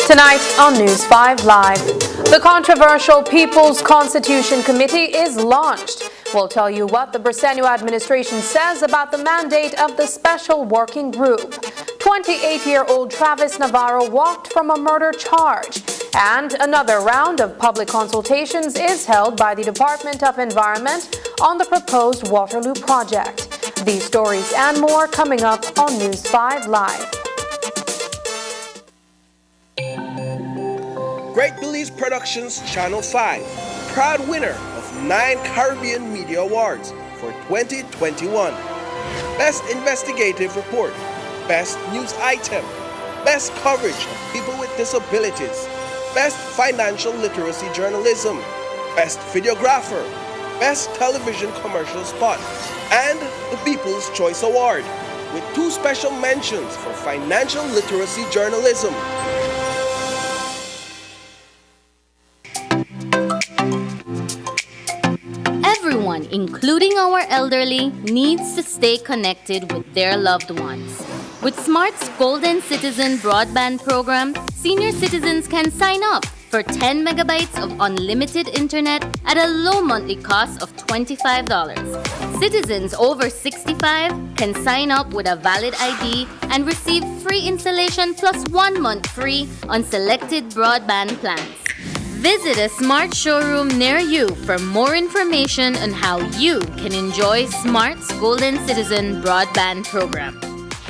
Tonight on News 5 Live, the controversial People's Constitution Committee is launched. We'll tell you what the Briceño administration says about the mandate of the special working group. 28-year-old Travis Navarro walked from a murder charge. And another round of public consultations is held by the Department of Environment on the proposed Waterloo project. These stories and more coming up on News 5 Live. Great Belize Productions Channel 5, proud winner of 9 Caribbean Media Awards for 2021. Best Investigative Report, Best News Item, Best Coverage of People with Disabilities, Best Financial Literacy Journalism, Best Videographer, Best Television Commercial Spot, and the People's Choice Award, with 2 special mentions for Financial Literacy Journalism. Everyone, including our elderly, needs to stay connected with their loved ones. With Smart's Golden Citizen broadband program, senior citizens can sign up for 10 megabytes of unlimited internet at a low monthly cost of $25. Citizens over 65 can sign up with a valid ID and receive free installation plus 1 month free on selected broadband plans. Visit a Smart showroom near you for more information on how you can enjoy Smart's Golden Citizen broadband program.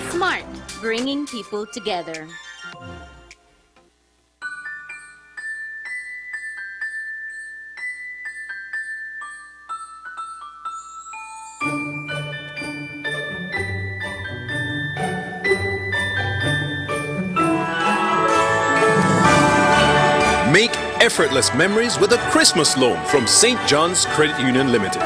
Smart, bringing people together. Make effortless memories with a Christmas loan from St. John's Credit Union Limited.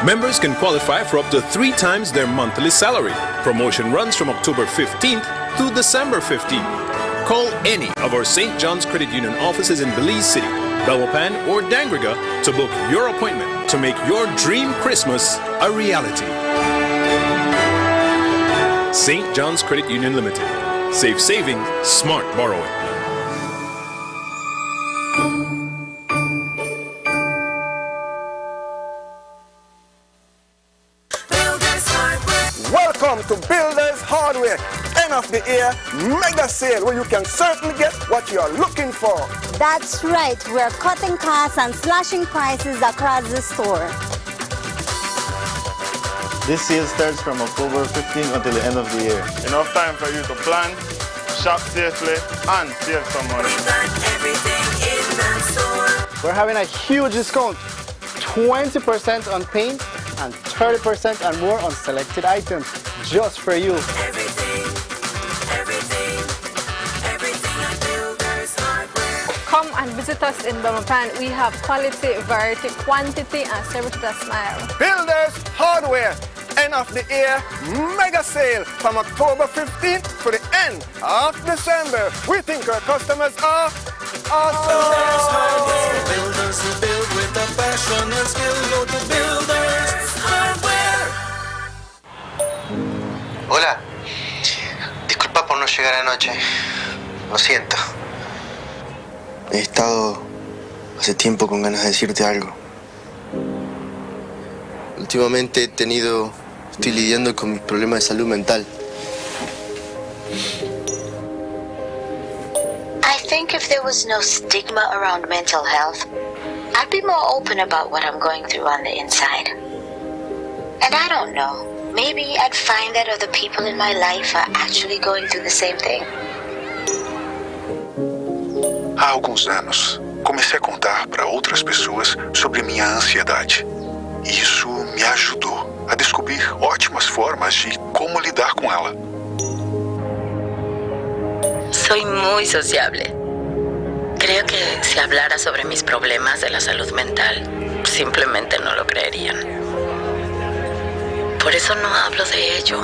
Members can qualify for up to 3 times their monthly salary. Promotion runs from October 15th to December 15th. Call any of our St. John's Credit Union offices in Belize City, Belmopan, or Dangriga to book your appointment to make your dream Christmas a reality. St. John's Credit Union Limited. Safe saving, smart borrowing. Welcome to Builders Hardware. end of the year mega sale where you can certainly get what you are looking for. That's right, we're cutting costs and slashing prices across the store. This sale starts from October 15th until the end of the year. Enough time for you to plan, shop safely, and save some money. We're having a huge discount, 20% on paint and 30% and more on selected items, just for you. Come and visit us in Belmopan. We have quality, variety, quantity, and service with a smile. Builders Hardware, end of the year mega sale from October 15th to the end of December. We think our customers are awesome. Builders who build with a passion and skill. Go to Builders Hardware. Hola, disculpa por no llegar anoche. Lo siento. He estado hace tiempo con ganas de decirte algo. Últimamente estoy lidiando con mis problemas de salud mental. I think if there was no stigma around mental health, I'd be more open about what I'm going through on the inside. And I don't know, maybe I'd find that other people in my life are actually going through the same thing. Há alguns anos, comecei a contar para outras pessoas sobre minha ansiedade. E isso me ajudou a descobrir ótimas formas de como lidar com ela. Soy muy sociable. Creo que si hablara sobre mis problemas de la salud mental, simplemente no lo creerían. Por eso no hablo de ello.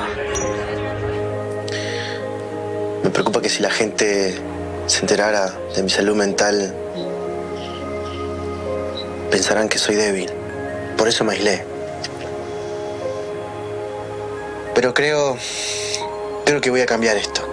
Me preocupa que si la gente se enterara de mi salud mental, pensarán que soy débil. Por eso me aislé. Pero creo que voy a cambiar esto.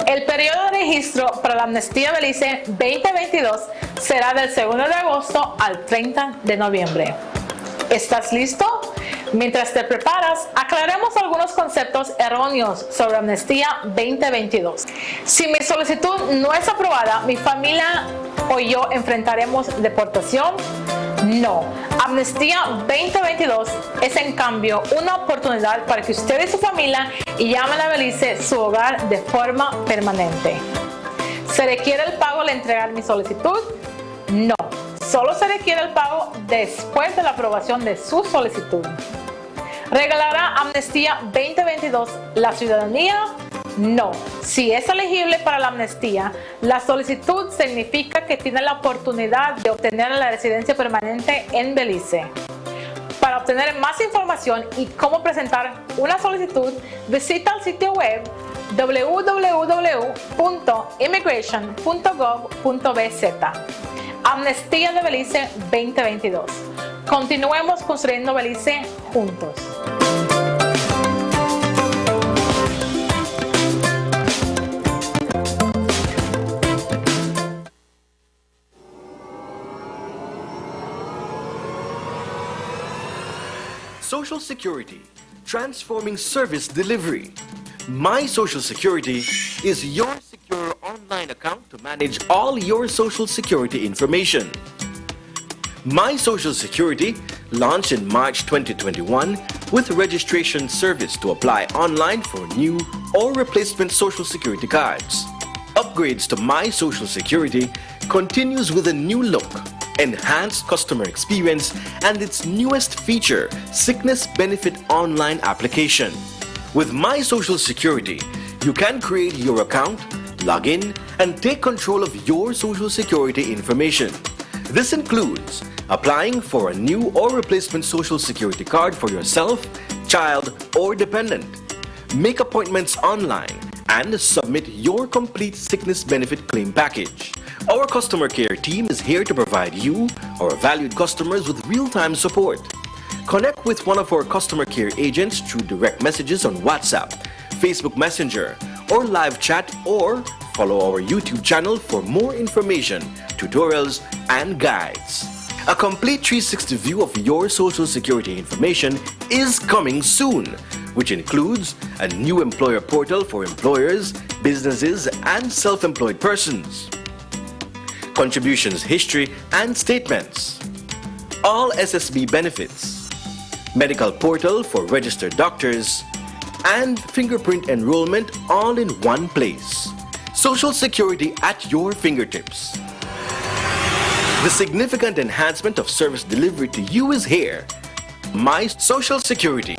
El periodo de registro para la Amnistía Belice 2022 será del 2 de agosto al 30 de noviembre. ¿Estás listo? Mientras te preparas, aclaremos algunos conceptos erróneos sobre Amnistía 2022. Si mi solicitud no es aprobada, ¿mi familia o yo enfrentaremos deportación? No. Amnistía 2022 es en cambio una oportunidad para que usted y su familia llamen a Belice su hogar de forma permanente. ¿Se requiere el pago al entregar mi solicitud? No. Solo se requiere el pago después de la aprobación de su solicitud. ¿Regalará Amnistía 2022 la ciudadanía? No. Si es elegible para la amnistía, la solicitud significa que tiene la oportunidad de obtener la residencia permanente en Belice. Para obtener más información y cómo presentar una solicitud, visita el sitio web www.immigration.gov.bz. Amnistía de Belice 2022. Continuemos construyendo Belice juntos. Social Security, transforming service delivery. My Social Security is your secure online account to manage all your Social Security information. My Social Security launched in March 2021 with registration service to apply online for new or replacement Social Security cards. Upgrades to My Social Security continues with a new look, enhanced customer experience, and its newest feature, Sickness Benefit Online Application. With My Social Security, you can create your account, log in, and take control of your Social Security information. This includes applying for a new or replacement Social Security card for yourself, child, or dependent. Make appointments online and submit your complete sickness benefit claim package. Our customer care team is here to provide you, our valued customers, with real-time support. Connect with one of our customer care agents through direct messages on WhatsApp, Facebook Messenger, or live chat, or follow our YouTube channel for more information, tutorials, and guides. A complete 360 view of your Social Security information is coming soon, which includes a new employer portal for employers, businesses, and self-employed persons, contributions history and statements, all SSB benefits, medical portal for registered doctors, and fingerprint enrollment all in one place. Social Security at your fingertips. The significant enhancement of service delivery to you is here. My Social Security.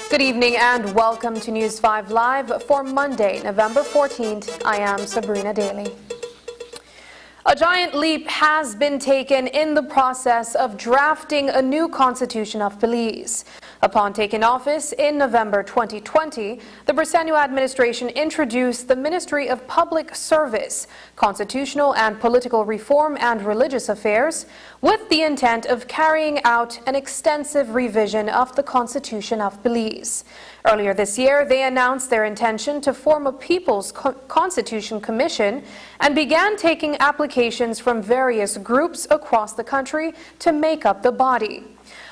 Good evening and welcome to News 5 Live for Monday, November 14th. I am Sabrina Daly. A giant leap has been taken in the process of drafting a new constitution of Belize. Upon taking office in November 2020, the Briceño administration introduced the Ministry of Public Service, Constitutional and Political Reform and Religious Affairs, with the intent of carrying out an extensive revision of the Constitution of Belize. Earlier this year, they announced their intention to form a People's Constitution Commission and began taking applications from various groups across the country to make up the body.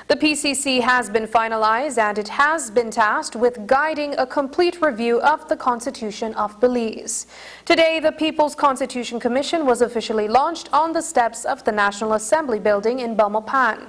The PCC has been finalized and it has been tasked with guiding a complete review of the Constitution of Belize. Today, the People's Constitution Commission was officially launched on the steps of the National Assembly building in Belmopan.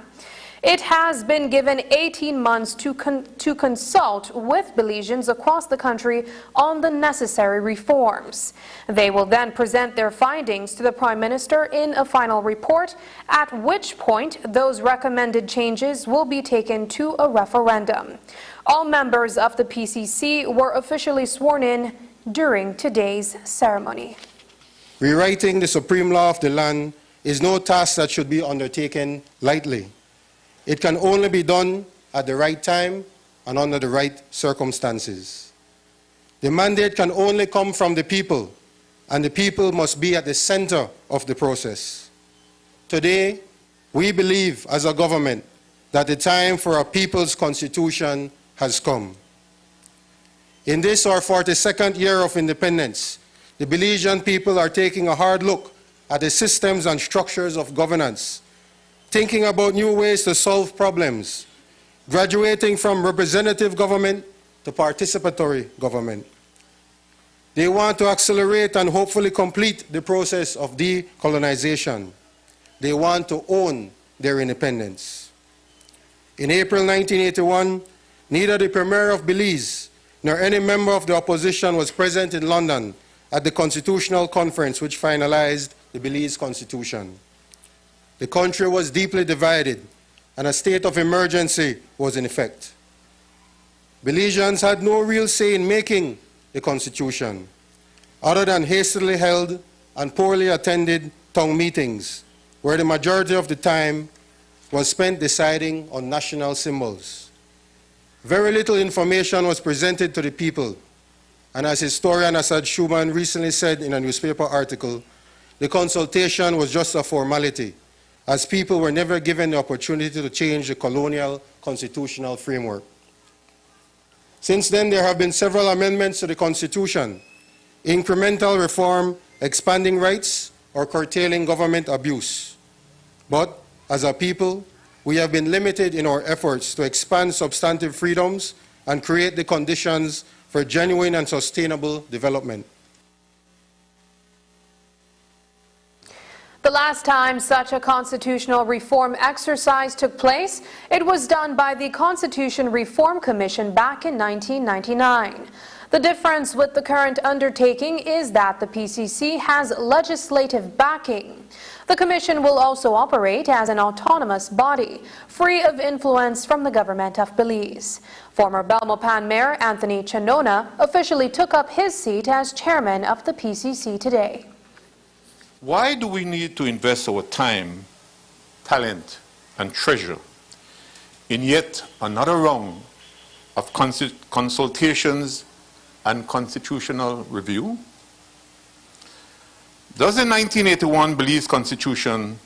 It has been given 18 months to consult with Belizeans across the country on the necessary reforms. They will then present their findings to the Prime Minister in a final report, at which point those recommended changes will be taken to a referendum. All members of the PCC were officially sworn in during today's ceremony. Rewriting the supreme law of the land is no task that should be undertaken lightly. It can only be done at the right time and under the right circumstances. The mandate can only come from the people, and the people must be at the center of the process. Today, we believe as a government that the time for a people's constitution has come. In this, our 42nd year of independence, the Belizean people are taking a hard look at the systems and structures of governance, thinking about new ways to solve problems, graduating from representative government to participatory government. They want to accelerate and hopefully complete the process of decolonization. They want to own their independence. In April 1981, neither the Premier of Belize nor any member of the opposition was present in London at the Constitutional Conference which finalized the Belize Constitution. The country was deeply divided, and a state of emergency was in effect. Belizeans had no real say in making the Constitution, other than hastily held and poorly attended town meetings, where the majority of the time was spent deciding on national symbols. Very little information was presented to the people, and as historian Assad Schuman recently said in a newspaper article, the consultation was just a formality, as people were never given the opportunity to change the colonial constitutional framework. Since then, there have been several amendments to the Constitution, incremental reform, expanding rights, or curtailing government abuse. But, as a people, we have been limited in our efforts to expand substantive freedoms and create the conditions for genuine and sustainable development. The last time such a constitutional reform exercise took place, it was done by the Constitution Reform Commission back in 1999. The difference with the current undertaking is that the PCC has legislative backing. The Commission will also operate as an autonomous body, free of influence from the government of Belize. Former Belmopan Mayor Anthony Chanona officially took up his seat as chairman of the PCC today. Why do we need to invest our time, talent, and treasure in yet another round of consultations and constitutional review? Does the 1981 Belize Constitution,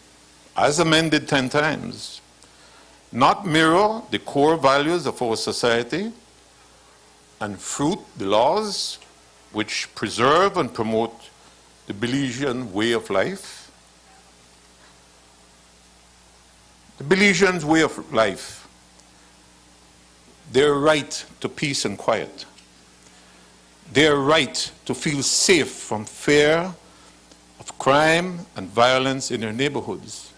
as amended 10 times, not mirror the core values of our society and fruit the laws which preserve and promote the Belizean way of life? The Belizeans' way of life, their right to peace and quiet, their right to feel safe from fear of crime and violence in their neighborhoods,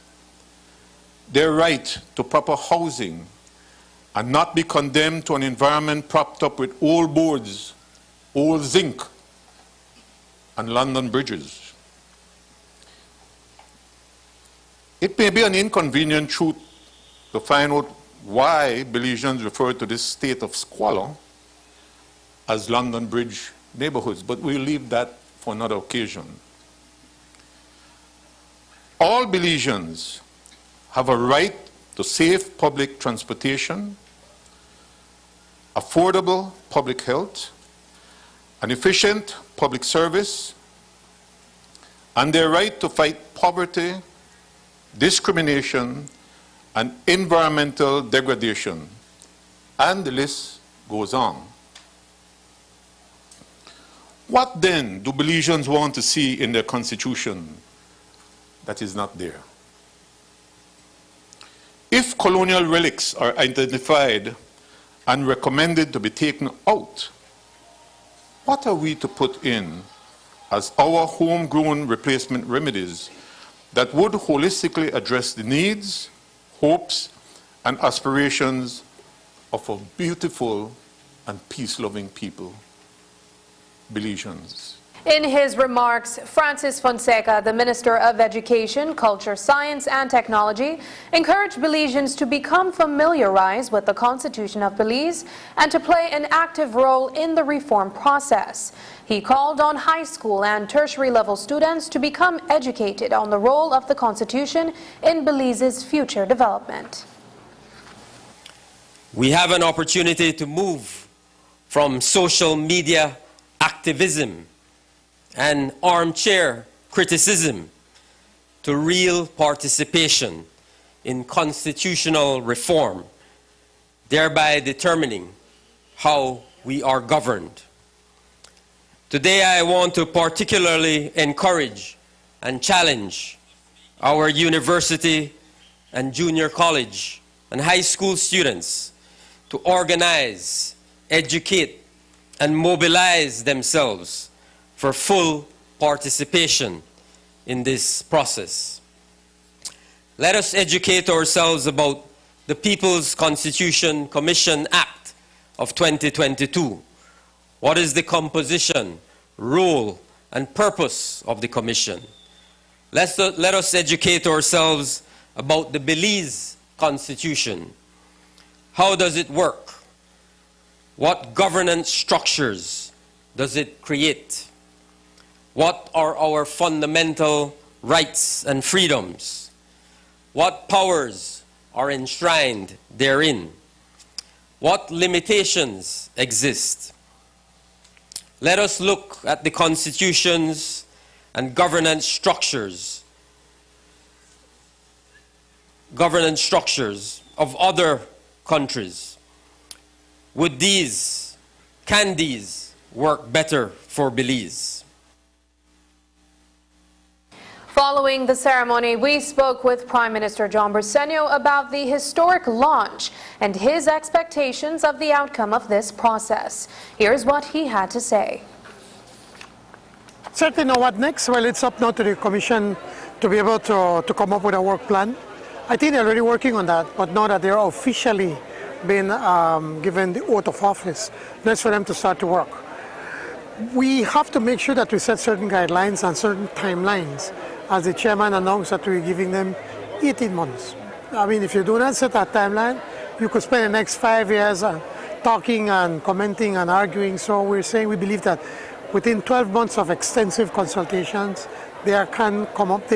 their right to proper housing and not be condemned to an environment propped up with old boards, old zinc, and London bridges. It may be an inconvenient truth to find out why Belizeans refer to this state of squalor as London Bridge neighborhoods, but we'll leave that for another occasion. All Belizeans have a right to safe public transportation, affordable public health, an efficient public service, and their right to fight poverty, discrimination, and environmental degradation, and the list goes on. What then do Belizeans want to see in their constitution that is not there? If colonial relics are identified and recommended to be taken out, what are we to put in as our homegrown replacement remedies that would holistically address the needs, hopes, and aspirations of a beautiful and peace-loving people, Belizeans? In his remarks, Francis Fonseca, the Minister of Education, Culture, Science and Technology, encouraged Belizeans to become familiarized with the Constitution of Belize and to play an active role in the reform process. He called on high school and tertiary level students to become educated on the role of the Constitution in Belize's future development. We have an opportunity to move from social media activism and armchair criticism to real participation in constitutional reform, thereby determining how we are governed. Today I want to particularly encourage and challenge our university and junior college and high school students to organize, educate, and mobilize themselves for full participation in this process. Let us educate ourselves about the People's Constitution Commission Act of 2022. What is the composition, role, and purpose of the Commission? Let us educate ourselves about the Belize Constitution. How does it work? What governance structures does it create? What are our fundamental rights and freedoms? What powers are enshrined therein? What limitations exist? Let us look at the constitutions and governance structures of other countries. Can these work better for Belize? Following the ceremony, we spoke with Prime Minister John Briceño about the historic launch and his expectations of the outcome of this process. Here's what he had to say. Certainly know what next. Well, it's up now to the Commission to be able to come up with a work plan. I think they're already working on that, but now that they're officially been given the oath of office, that's for them to start to work. we have to make sure that we set certain guidelines and certain timelines. As the chairman announced that we're giving them 18 months. I mean, if you do not set a timeline, you could spend the next 5 years talking and commenting and arguing. So we're saying we believe that within 12 months of extensive consultations, they can come up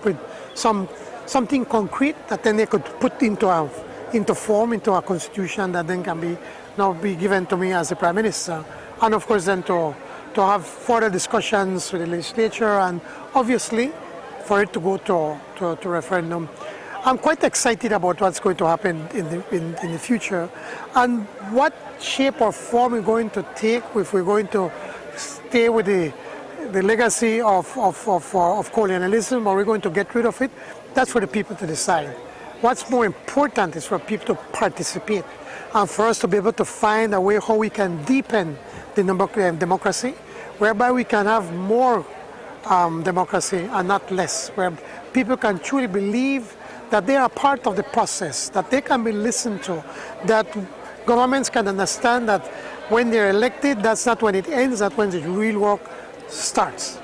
with something concrete that then they could put into a constitution that then can be given to me as the Prime Minister. And of course then to have further discussions with the legislature and obviously for it to go to referendum. I'm quite excited about what's going to happen in the future and what shape or form we're going to take, if we're going to stay with the legacy of colonialism or we're going to get rid of it. That's for the people to decide. What's more important is for people to participate and for us to be able to find a way how we can deepen the democracy, whereby we can have more democracy and not less, where people can truly believe that they are part of the process, that they can be listened to, that governments can understand that when they're elected, that's not when it ends, that's when the real work starts.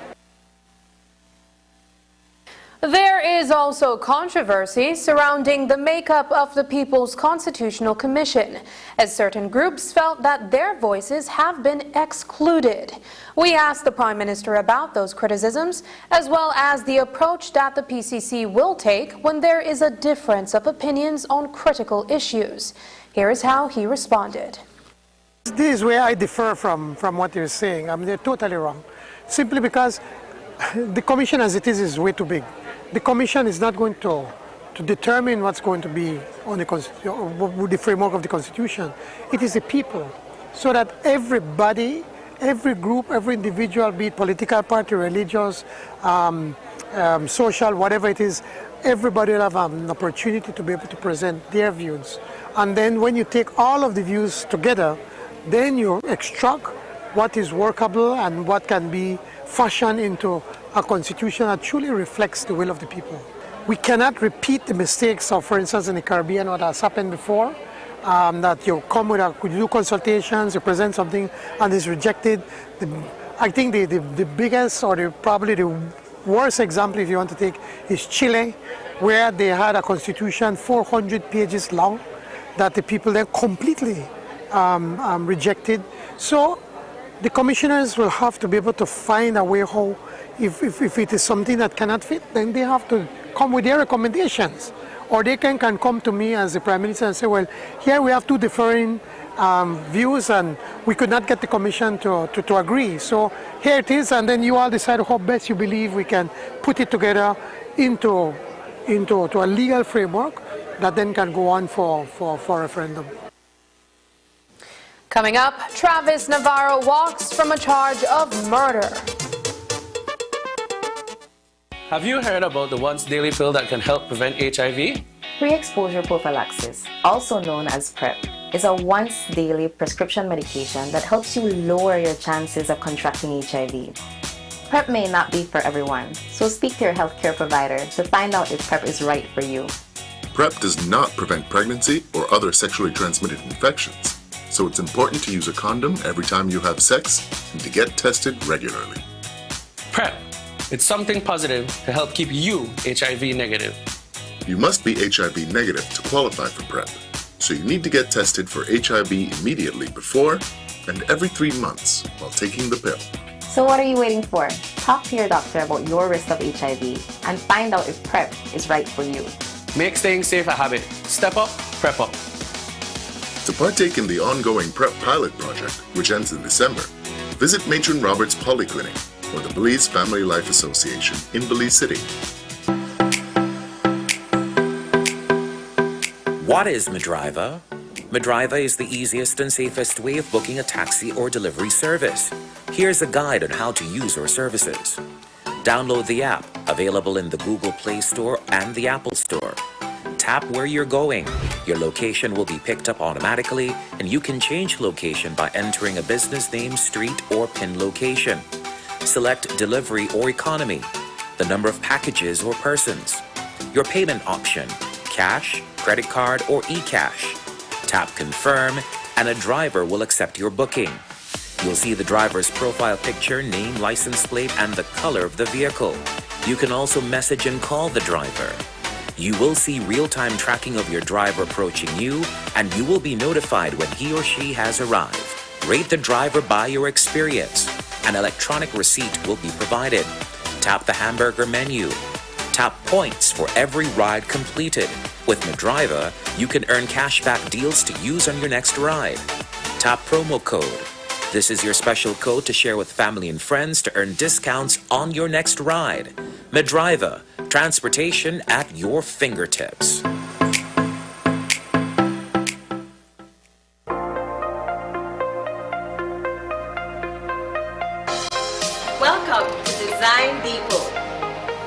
There is also controversy surrounding the makeup of the People's Constitutional Commission, as certain groups felt that their voices have been excluded. We asked the Prime Minister about those criticisms, as well as the approach that the PCC will take when there is a difference of opinions on critical issues. Here is how he responded. This is where I differ from what you're saying. I mean, they're totally wrong. Simply because the Commission as it is way too big. The Commission is not going to determine what's going to be on the framework of the Constitution. It is the people, so that everybody, every group, every individual, be it political party, religious, social, whatever it is, everybody will have an opportunity to be able to present their views. And then when you take all of the views together, then you extract what is workable and what can be fashioned into a constitution that truly reflects the will of the people. We cannot repeat the mistakes of, for instance, in the Caribbean, what has happened before, that you come with you do consultations, you present something and it's rejected. I think the biggest or probably the worst example, if you want to take, is Chile, where they had a constitution 400 pages long that the people then completely rejected. So the commissioners will have to be able to find a way how, if it is something that cannot fit, then they have to come with their recommendations. Or they can come to me as the Prime Minister and say, well, here we have two differing views and we could not get the Commission to agree. So here it is, and then you all decide how best you believe we can put it together into a legal framework that then can go on for referendum. Coming up, Travis Navarro walks from a charge of murder. Have you heard about the once daily pill that can help prevent HIV? Pre-exposure prophylaxis, also known as PrEP, is a once daily prescription medication that helps you lower your chances of contracting HIV. PrEP may not be for everyone, so speak to your healthcare provider to find out if PrEP is right for you. PrEP does not prevent pregnancy or other sexually transmitted infections, so it's important to use a condom every time you have sex and to get tested regularly. PrEP. It's something positive to help keep you HIV negative. You must be HIV negative to qualify for PrEP, so you need to get tested for HIV immediately before and every 3 months while taking the pill. So what are you waiting for? Talk to your doctor about your risk of HIV and find out if PrEP is right for you. Make staying safe a habit. Step up, PrEP up. To partake in the ongoing PrEP pilot project, which ends in December, visit Matron Roberts Polyclinic or the Belize Family Life Association in Belize City. What is Medriva? Medriva is the easiest and safest way of booking a taxi or delivery service. Here's a guide on how to use our services. Download the app, available in the Google Play Store and the Apple Store. Tap where you're going. Your location will be picked up automatically, and you can change location by entering a business name, street, or PIN location. Select delivery or economy, the number of packages or persons, your payment option, cash, credit card, or e-cash. Tap confirm, and a driver will accept your booking. You'll see the driver's profile picture, name, license plate, and the color of the vehicle. You can also message and call the driver. You will see real-time tracking of your driver approaching you, and you will be notified when he or she has arrived. Rate the driver by your experience. An electronic receipt will be provided. Tap the hamburger menu. Tap points for every ride completed. With Medriva, you can earn cashback deals to use on your next ride. Tap promo code. This is your special code to share with family and friends to earn discounts on your next ride. Medriva, transportation at your fingertips. Welcome to Design Depot.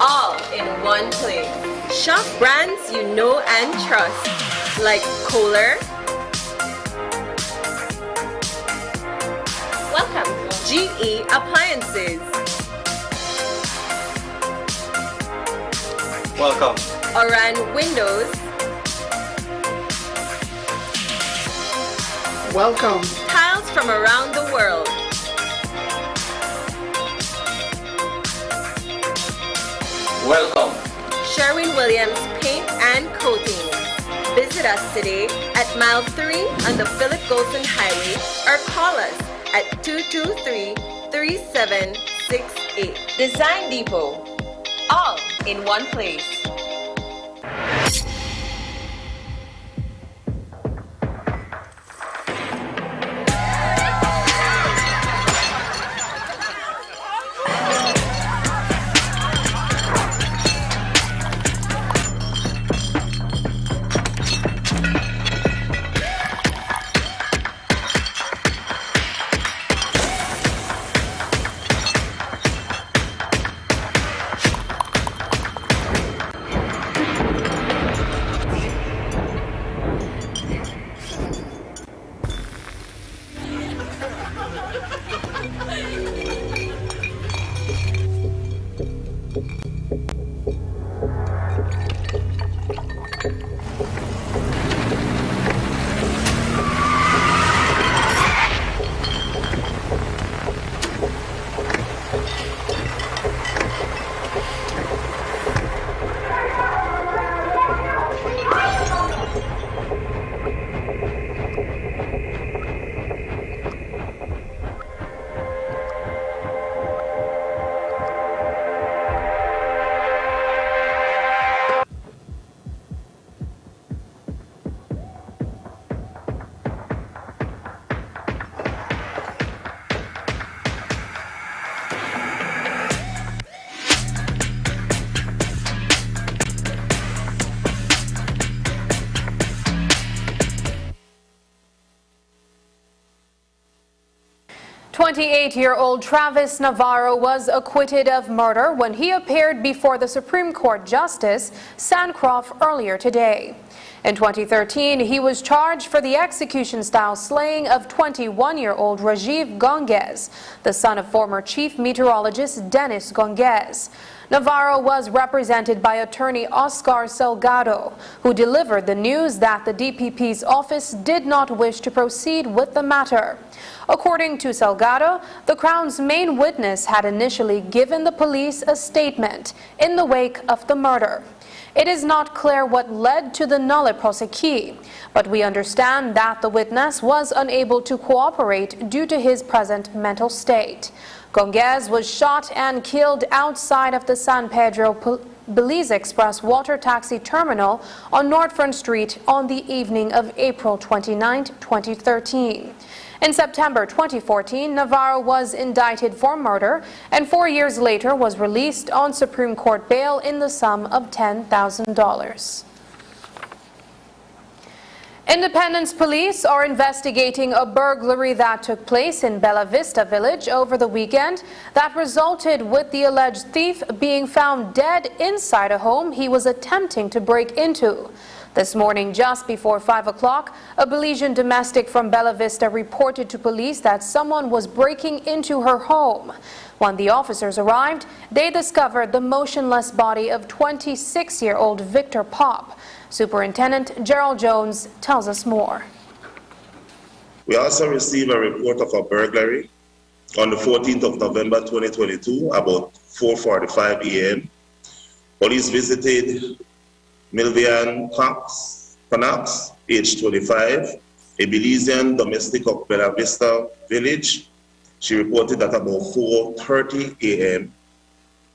All in one place. Shop brands you know and trust, like Kohler. Welcome, GE Appliances. Welcome. Oran Windows. Welcome. Tiles from around the world. Welcome. Sherwin-Williams Paint and Coatings. Visit us today at mile 3 on the Philip Golson Highway or call us at 223-3768. Design Depot. All in one place. "28-year-old Travis Navarro was acquitted of murder when he appeared before the Supreme Court Justice Sancroft earlier today. In 2013, he was charged for the execution-style slaying of 21-year-old Rajiv Gonges, the son of former chief meteorologist Dennis Gonges. Navarro was represented by attorney Oscar Salgado, who delivered the news that the DPP's office did not wish to proceed with the matter. According to Salgado, the Crown's main witness had initially given the police a statement in the wake of the murder. It is not clear what led to the nolle prosequi, but we understand that the witness was unable to cooperate due to his present mental state. Gonges was shot and killed outside of the San Pedro Belize Express water taxi terminal on Northfront Street on the evening of April 29, 2013. In September 2014, Navarro was indicted for murder and 4 years later was released on Supreme Court bail in the sum of $10,000. Independence Police are investigating a burglary that took place in Bella Vista Village over the weekend that resulted with the alleged thief being found dead inside a home he was attempting to break into. This morning, just before 5 o'clock, a Belizean domestic from Bella Vista reported to police that someone was breaking into her home. When the officers arrived, they discovered the motionless body of 26-year-old Victor Pop. Superintendent Gerald Jones tells us more. We also received a report of a burglary On the 14th of November 2022, about 4:45 a.m., police visited Milvian Conax, age 25, a Belizean domestic of Bella Vista village. She reported that about 4:30 a.m.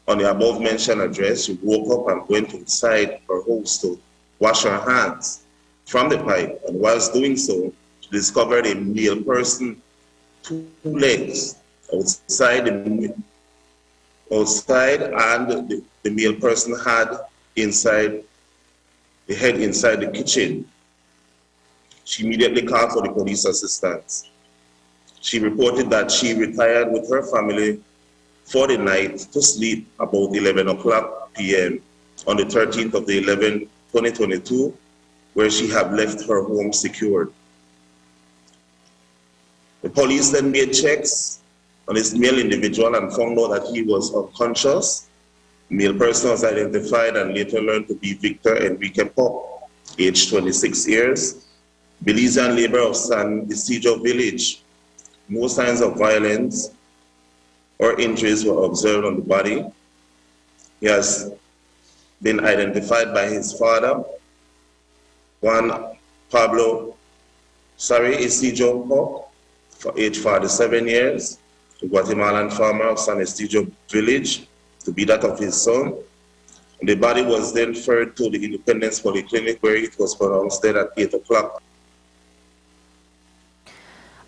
on the above-mentioned address, she woke up and went inside her house to wash her hands from the pipe, and whilst doing so, she discovered a male person, 2 legs outside, and the male person had the head inside the kitchen. She immediately called for the police assistance. She reported that she retired with her family for the night to sleep about 11 o'clock p.m. on the 13th of the 11th, 2022, where she had left her home secured. The police then made checks on this male individual and found out that he was unconscious. The male person was identified and later learned to be Victor Enrique Pop, age 26 years, Belizean labor of San Isidro village. No signs of violence or injuries were observed on the body. He has been identified by his father, Juan Pablo Isidro Pop, for age 47 years, a Guatemalan farmer of San Isidro village, to be that of his son. And the body was then referred to the Independence Polyclinic, where it was pronounced dead at 8 o'clock.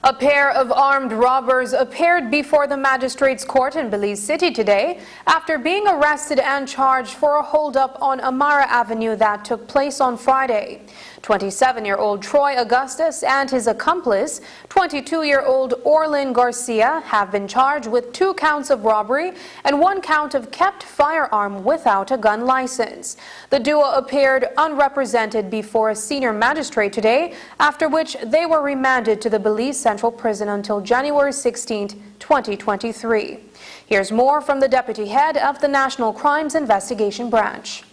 A pair of armed robbers appeared before the magistrate's court in Belize City today after being arrested and charged for a holdup on Amara Avenue that took place on Friday. 27-year-old Troy Augustus and his accomplice, 22-year-old Orlin Garcia, have been charged with 2 counts of robbery and 1 count of kept firearm without a gun license. The duo appeared unrepresented before a senior magistrate today, after which they were remanded to the Belize Central Prison until January 16, 2023. Here's more from the deputy head of the National Crimes Investigation Branch.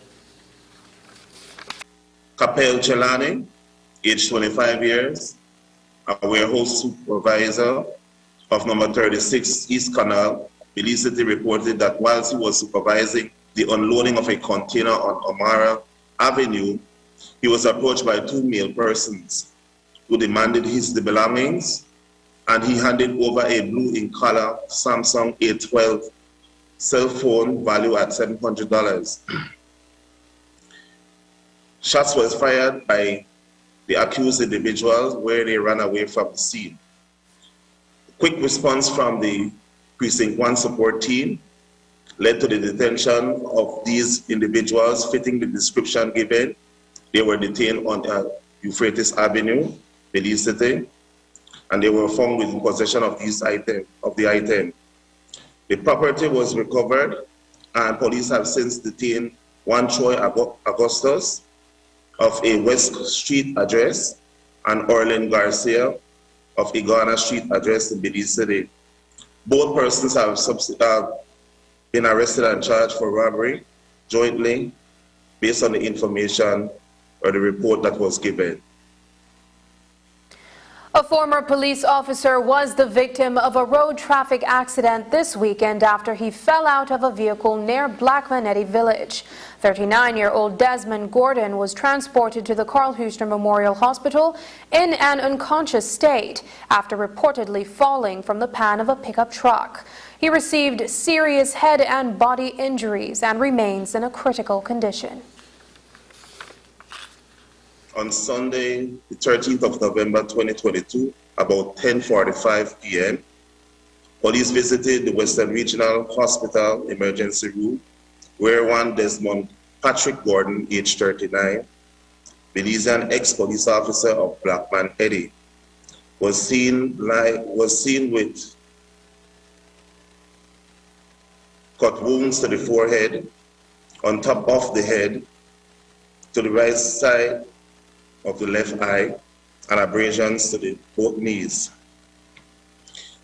Capel Chelani, age 25 years, a warehouse supervisor of number 36 East Canal, Belize City, reported that whilst he was supervising the unloading of a container on Amara Avenue, he was approached by 2 male persons who demanded his belongings, and he handed over a blue in color Samsung A12 cell phone valued at $700. Shots were fired by the accused individuals where they ran away from the scene. Quick response from the Precinct 1 support team led to the detention of these individuals fitting the description given. They were detained on Euphrates Avenue, Belize City, and they were found with possession of the item. The property was recovered, and police have since detained 1 Troy Augustus of a West Street address and Orlin Garcia of Iguana Street address in Belize City. Both persons have been arrested and charged for robbery jointly based on the information or the report that was given. A former police officer was the victim of a road traffic accident this weekend after he fell out of a vehicle near Blackmanetti village. 39-year-old Desmond Gordon was transported to the Carl Huster Memorial Hospital in an unconscious state after reportedly falling from the pan of a pickup truck. He received serious head and body injuries and remains in a critical condition. On Sunday, the 13th of November 2022, about 10:45 p.m., police visited the Western Regional Hospital emergency room, where one Desmond Patrick Gordon, age 39, Belizean ex-police officer of Blackmanetti, was seen with cut wounds to the forehead, on top of the head, to the right side of the left eye, and abrasions to both knees.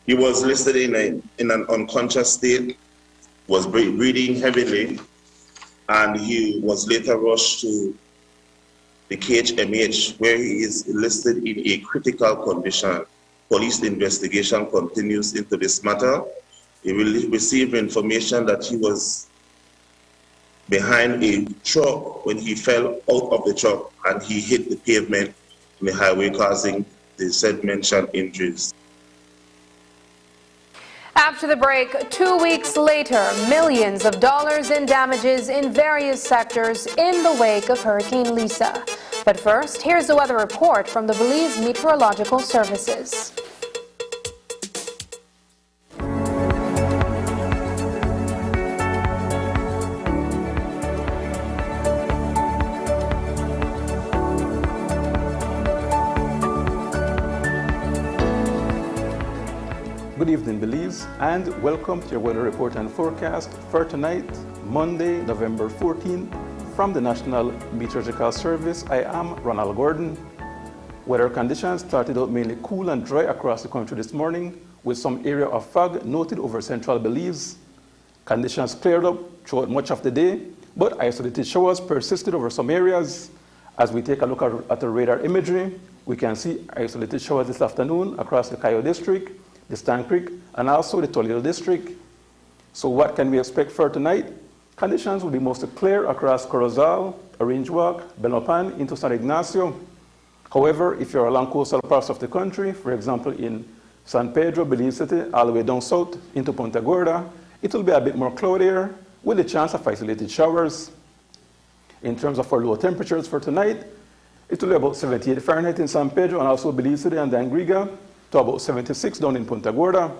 He was listed in an unconscious state, was breathing heavily, and he was later rushed to the KHMH, where he is listed in a critical condition. police investigation continues into this matter. We will receive information that he was behind a truck when he fell out of the truck and he hit the pavement in the highway, causing the said mentioned injuries. After the break, 2 weeks later, millions of dollars in damages in various sectors in the wake of Hurricane Lisa. But first, here's the weather report from the Belize Meteorological Services. Good evening, Belize, and welcome to your weather report and forecast for tonight, Monday, November 14th. From the National Meteorological Service, I am Ronald Gordon. Weather conditions started out mainly cool and dry across the country this morning, with some area of fog noted over central Belize. Conditions cleared up throughout much of the day, but isolated showers persisted over some areas. As we take a look at the radar imagery, we can see isolated showers this afternoon across the Cayo District, the Stan Creek, and also the Toledo District. So what can we expect for tonight? Conditions will be mostly clear across Corozal, Orange Walk, Belmopan into San Ignacio. However, if you're along coastal parts of the country, for example in San Pedro, Belize City, all the way down south into Punta Gorda, it will be a bit more cloudier with a chance of isolated showers. In terms of our low temperatures for tonight, it will be about 78 Fahrenheit in San Pedro and also Belize City and Dangriga, to about 76 down in Punta Gorda.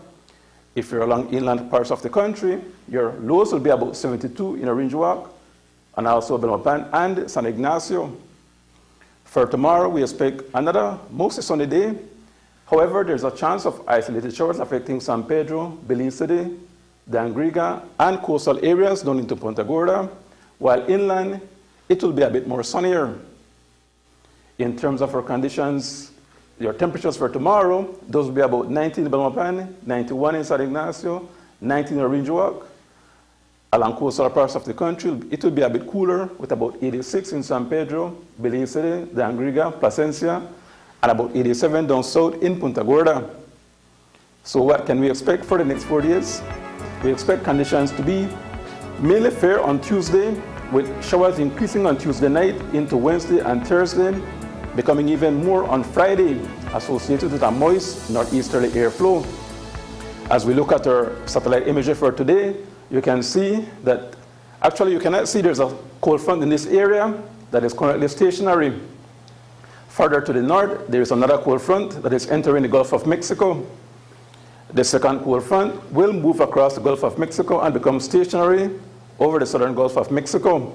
If you're along inland parts of the country, your lows will be about 72 in Orange Walk and also Belmopan and San Ignacio. For tomorrow, we expect another mostly sunny day. However, there's a chance of isolated showers affecting San Pedro, Belize City, Dangriga, and coastal areas down into Punta Gorda, while inland, it will be a bit more sunnier. In terms of our conditions, your temperatures for tomorrow, those will be about 90 in Belmopan, 91 in San Ignacio, 90 in Orange Walk. Along coastal parts of the country, it will be a bit cooler with about 86 in San Pedro, Belize City, Dangriga, Placencia, and about 87 down south in Punta Gorda. So what can we expect for the next 4 days? We expect conditions to be mainly fair on Tuesday, with showers increasing on Tuesday night into Wednesday and Thursday, becoming even more on Friday, associated with a moist northeasterly airflow. As we look at our satellite imagery for today, you can see that actually you cannot see there's a cold front in this area that is currently stationary. Further to the north, there is another cold front that is entering the Gulf of Mexico. The second cold front will move across the Gulf of Mexico and become stationary over the southern Gulf of Mexico.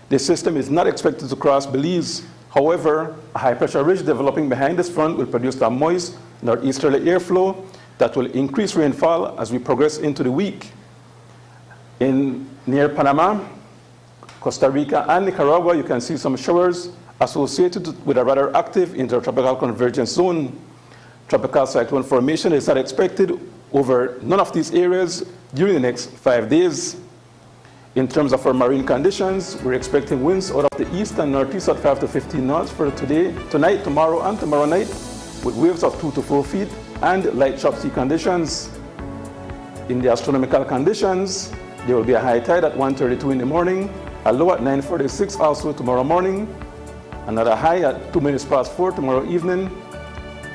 The system is not expected to cross Belize. However, a high-pressure ridge developing behind this front will produce a moist northeasterly airflow that will increase rainfall as we progress into the week. Near Panama, Costa Rica, and Nicaragua, you can see some showers associated with a rather active intertropical convergence zone. Tropical cyclone formation is not expected over none of these areas during the next 5 days. In terms of our marine conditions, we're expecting winds out of the east and northeast at 5 to 15 knots for today, tonight, tomorrow, and tomorrow night, with waves of 2 to 4 feet and light chop sea conditions. In the astronomical conditions, there will be a high tide at 1:32 in the morning, a low at 9:46 also tomorrow morning, another high at 2 minutes past 4 tomorrow evening,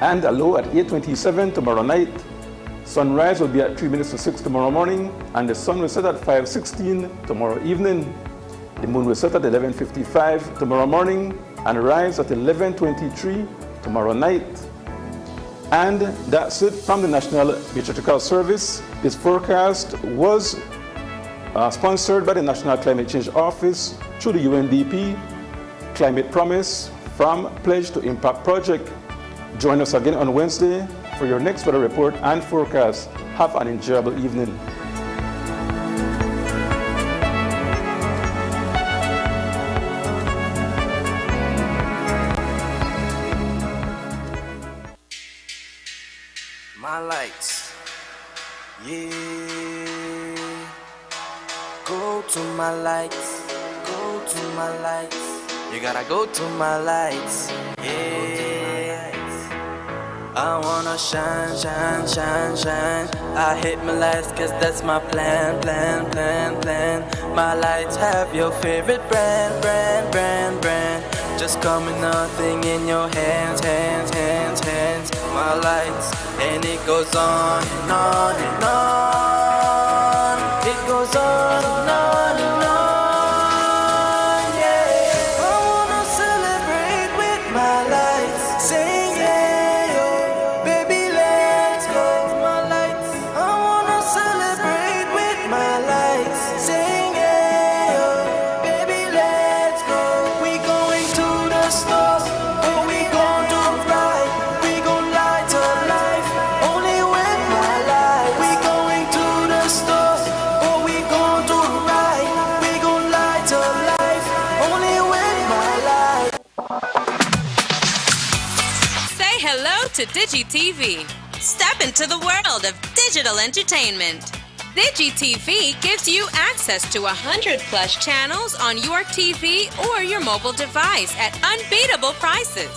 and a low at 8:27 tomorrow night. Sunrise will be at 3 minutes to 6 tomorrow morning, and the sun will set at 5:16 tomorrow evening. The moon will set at 11:55 tomorrow morning and rise at 11:23 tomorrow night. And that's it from the National Meteorological Service. This forecast was sponsored by the National Climate Change Office through the UNDP Climate Promise from Pledge to Impact Project. Join us again on Wednesday for your next weather report and forecast. Have an enjoyable evening. My lights, yeah. Go to my lights, go to my lights. You gotta go to my lights, yeah. I wanna shine, shine, shine, shine. I hit my lights cause that's my plan, plan, plan, plan. My lights have your favorite brand, brand, brand, brand. Just come with nothing in your hands, hands, hands, hands. My lights, and it goes on and on and on. It goes on and on and on, yeah. I wanna celebrate with my lights, sing yeah, yo, baby let's go. My lights, I wanna celebrate with my lights, sing yeah, yo, baby let's go. We going to the stores, but we gon' do right. We gon' light a life, only with my light. We going to the stores, but we gon' do right. We gon' light a life, only with my light. Say hello to DigiTV. Step into the world of digital entertainment. DigiTV gives you access to 100+ channels on your TV or your mobile device at unbeatable prices.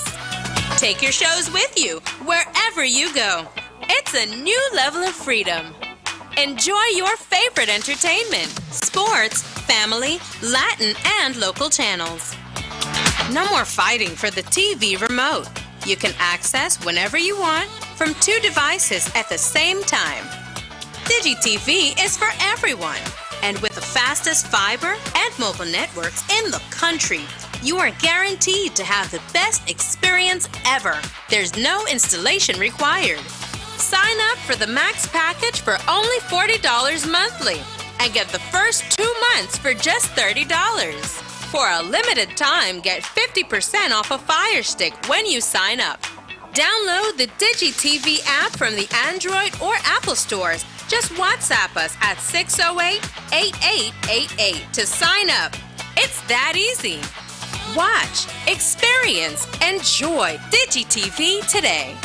Take your shows with you wherever you go. It's a new level of freedom. Enjoy your favorite entertainment, sports, family, Latin, and local channels. No more fighting for the TV remote. You can access whenever you want from 2 devices at the same time. DigiTV is for everyone. And with the fastest fiber and mobile networks in the country, you are guaranteed to have the best experience ever. There's no installation required. Sign up for the Max package for only $40 monthly and get the first 2 months for just $30. For a limited time, get 50% off a Fire Stick when you sign up. Download the DigiTV app from the Android or Apple stores. Just WhatsApp us at 608-8888 to sign up. It's that easy. Watch, experience, enjoy DigiTV today.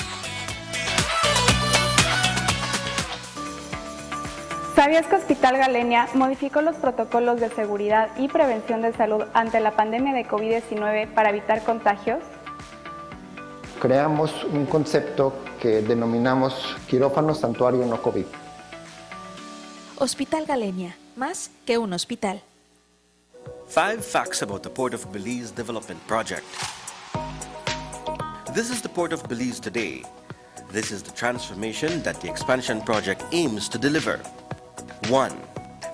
¿Sabías que Hospital Galenia modificó los protocolos de seguridad y prevención de salud ante la pandemia de COVID-19 para evitar contagios? Creamos un concepto que denominamos quirófano santuario no COVID. Hospital Galenia, más que un hospital. 5 facts about the Port of Belize Development Project. This is the Port of Belize today. This is the transformation that the expansion project aims to deliver. 1.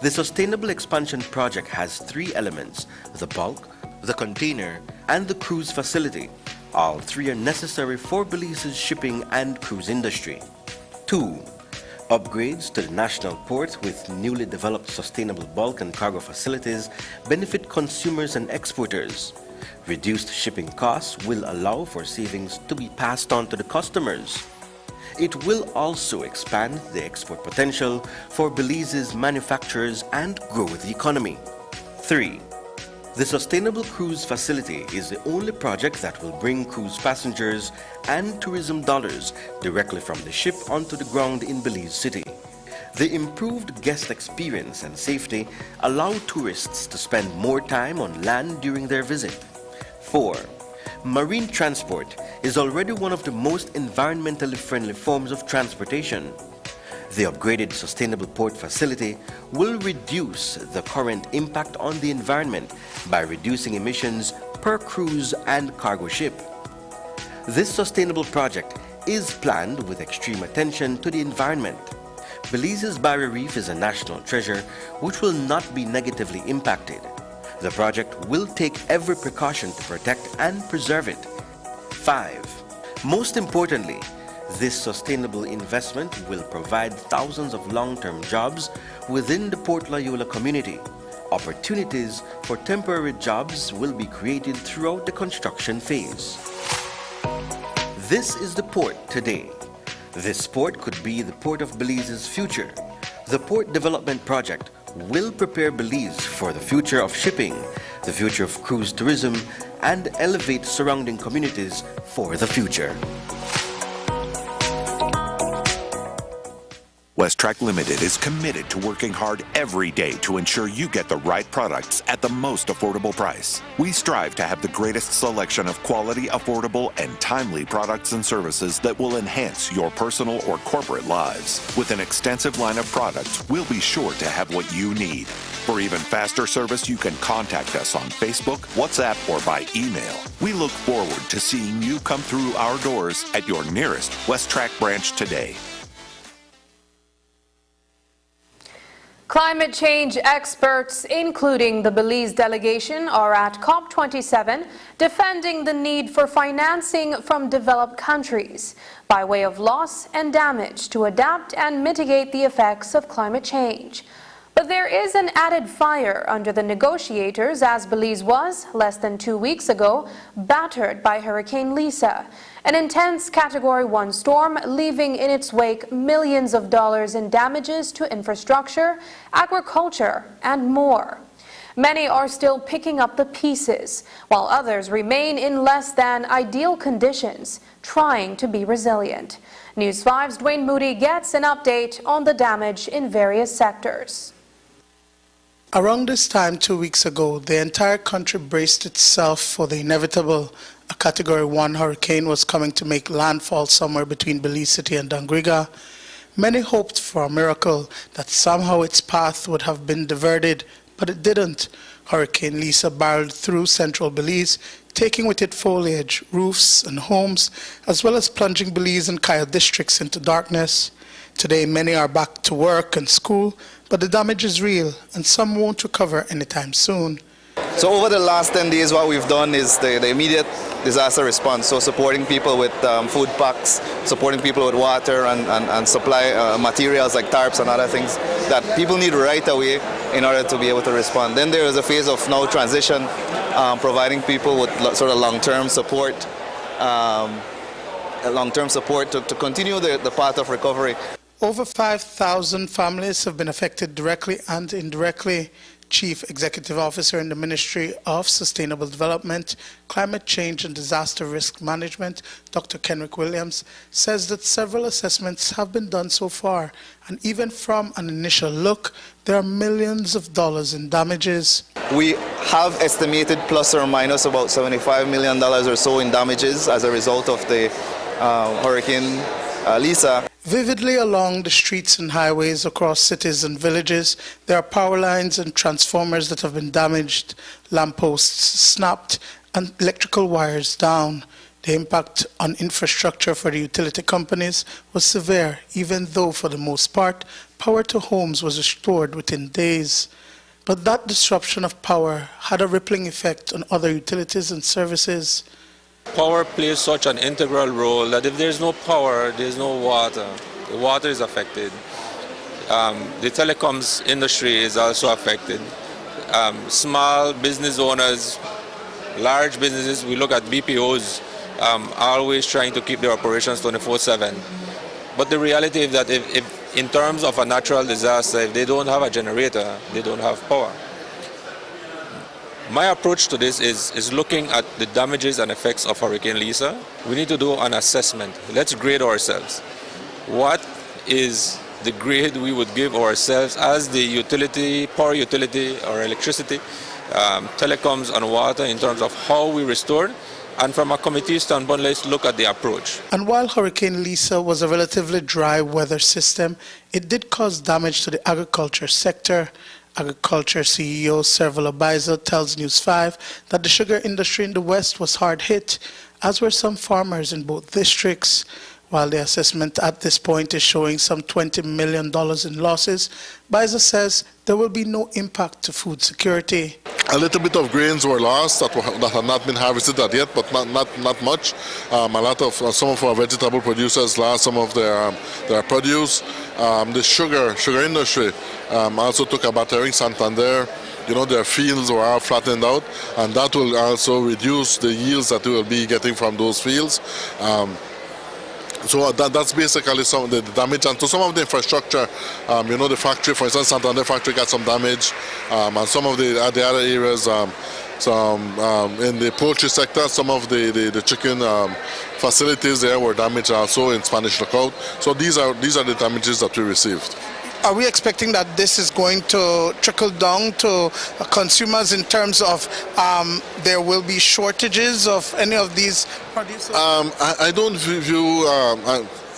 The Sustainable Expansion Project has 3 elements: the bulk, the container, and the cruise facility. All 3 are necessary for Belize's shipping and cruise industry. 2. Upgrades to the national port with newly developed sustainable bulk and cargo facilities benefit consumers and exporters. Reduced shipping costs will allow for savings to be passed on to the customers. It will also expand the export potential for Belize's manufacturers and grow the economy. 3. The Sustainable Cruise Facility is the only project that will bring cruise passengers and tourism dollars directly from the ship onto the ground in Belize City. The improved guest experience and safety allow tourists to spend more time on land during their visit. 4. Marine transport is already one of the most environmentally friendly forms of transportation. The upgraded Sustainable Port Facility will reduce the current impact on the environment by reducing emissions per cruise and cargo ship. This sustainable project is planned with extreme attention to the environment. Belize's barrier reef is a national treasure which will not be negatively impacted. The project will take every precaution to protect and preserve it. 5. Most importantly, this sustainable investment will provide thousands of long-term jobs within the Port Loyola community. Opportunities for temporary jobs will be created throughout the construction phase. This is the port today. This port could be the Port of Belize's future. The Port Development Project will prepare Belize for the future of shipping, the future of cruise tourism, and elevate surrounding communities for the future. Westtrack Limited is committed to working hard every day to ensure you get the right products at the most affordable price. We strive to have the greatest selection of quality, affordable, and timely products and services that will enhance your personal or corporate lives. With an extensive line of products, we'll be sure to have what you need. For even faster service, you can contact us on Facebook, WhatsApp, or by email. We look forward to seeing you come through our doors at your nearest Westtrack branch today. Climate change experts, including the Belize delegation, are at COP27 defending the need for financing from developed countries by way of loss and damage to adapt and mitigate the effects of climate change. But there is an added fire under the negotiators, as Belize was, less than 2 weeks ago, battered by Hurricane Lisa, an intense Category 1 storm leaving in its wake millions of dollars in damages to infrastructure, agriculture, and more. Many are still picking up the pieces, while others remain in less than ideal conditions, trying to be resilient. News 5's Dwayne Moody gets an update on the damage in various sectors. Around this time 2 weeks ago, the entire country braced itself for the inevitable. A Category 1 hurricane was coming to make landfall somewhere between Belize City and Dangriga. Many hoped for a miracle, that somehow its path would have been diverted, but it didn't. Hurricane Lisa barreled through central Belize, taking with it foliage, roofs, and homes, as well as plunging Belize and Kaya districts into darkness. Today, many are back to work and school, but the damage is real, and some won't recover anytime soon. So over the last 10 days, what we've done is the immediate disaster response. So supporting people with food packs, supporting people with water and supply materials like tarps and other things that people need right away in order to be able to respond. Then there is a phase of now transition, providing people with sort of long-term support, to continue the path of recovery. Over 5,000 families have been affected directly and indirectly. Chief Executive Officer in the Ministry of Sustainable Development, Climate Change and Disaster Risk Management, Dr. Kenrick Williams, says that several assessments have been done so far, and even from an initial look, there are millions of dollars in damages. We have estimated plus or minus about $75 million or so in damages as a result of the Hurricane Lisa. Vividly along the streets and highways across cities and villages, there are power lines and transformers that have been damaged, lampposts snapped, and electrical wires down. The impact on infrastructure for the utility companies was severe, even though for the most part, power to homes was restored within days. But that disruption of power had a rippling effect on other utilities and services. Power plays such an integral role that if there's no power, there's no water. The water is affected. The telecoms industry is also affected. Small business owners, large businesses, we look at BPOs, always trying to keep their operations 24/7. But the reality is that if in terms of a natural disaster, if they don't have a generator, they don't have power. My approach to this is looking at the damages and effects of Hurricane Lisa. We need to do an assessment. Let's grade ourselves. What is the grade we would give ourselves as the utility, power utility or electricity, telecoms and water in terms of how we restore? And from a committee standpoint, let's look at the approach. And while Hurricane Lisa was a relatively dry weather system, it did cause damage to the agriculture sector. Agriculture CEO Serval Abaiza tells News 5 that the sugar industry in the West was hard hit, as were some farmers in both districts. While the assessment at this point is showing some $20 million in losses, Baiza says there will be no impact to food security. A little bit of grains were lost that have not been harvested yet, but not much. Some of our vegetable producers lost some of their produce. The sugar industry also took a battering. Santander, their fields were all flattened out, and that will also reduce the yields that we will be getting from those fields. So that's basically some of the damage. And to some of the infrastructure, the factory, for instance, Santander factory got some damage, and some of the other areas, In the poultry sector, some of the chicken facilities there were damaged also in Spanish Lookout. So these are the damages that we received. Are we expecting that this is going to trickle down to consumers in terms of there will be shortages of any of these producers? I don't view,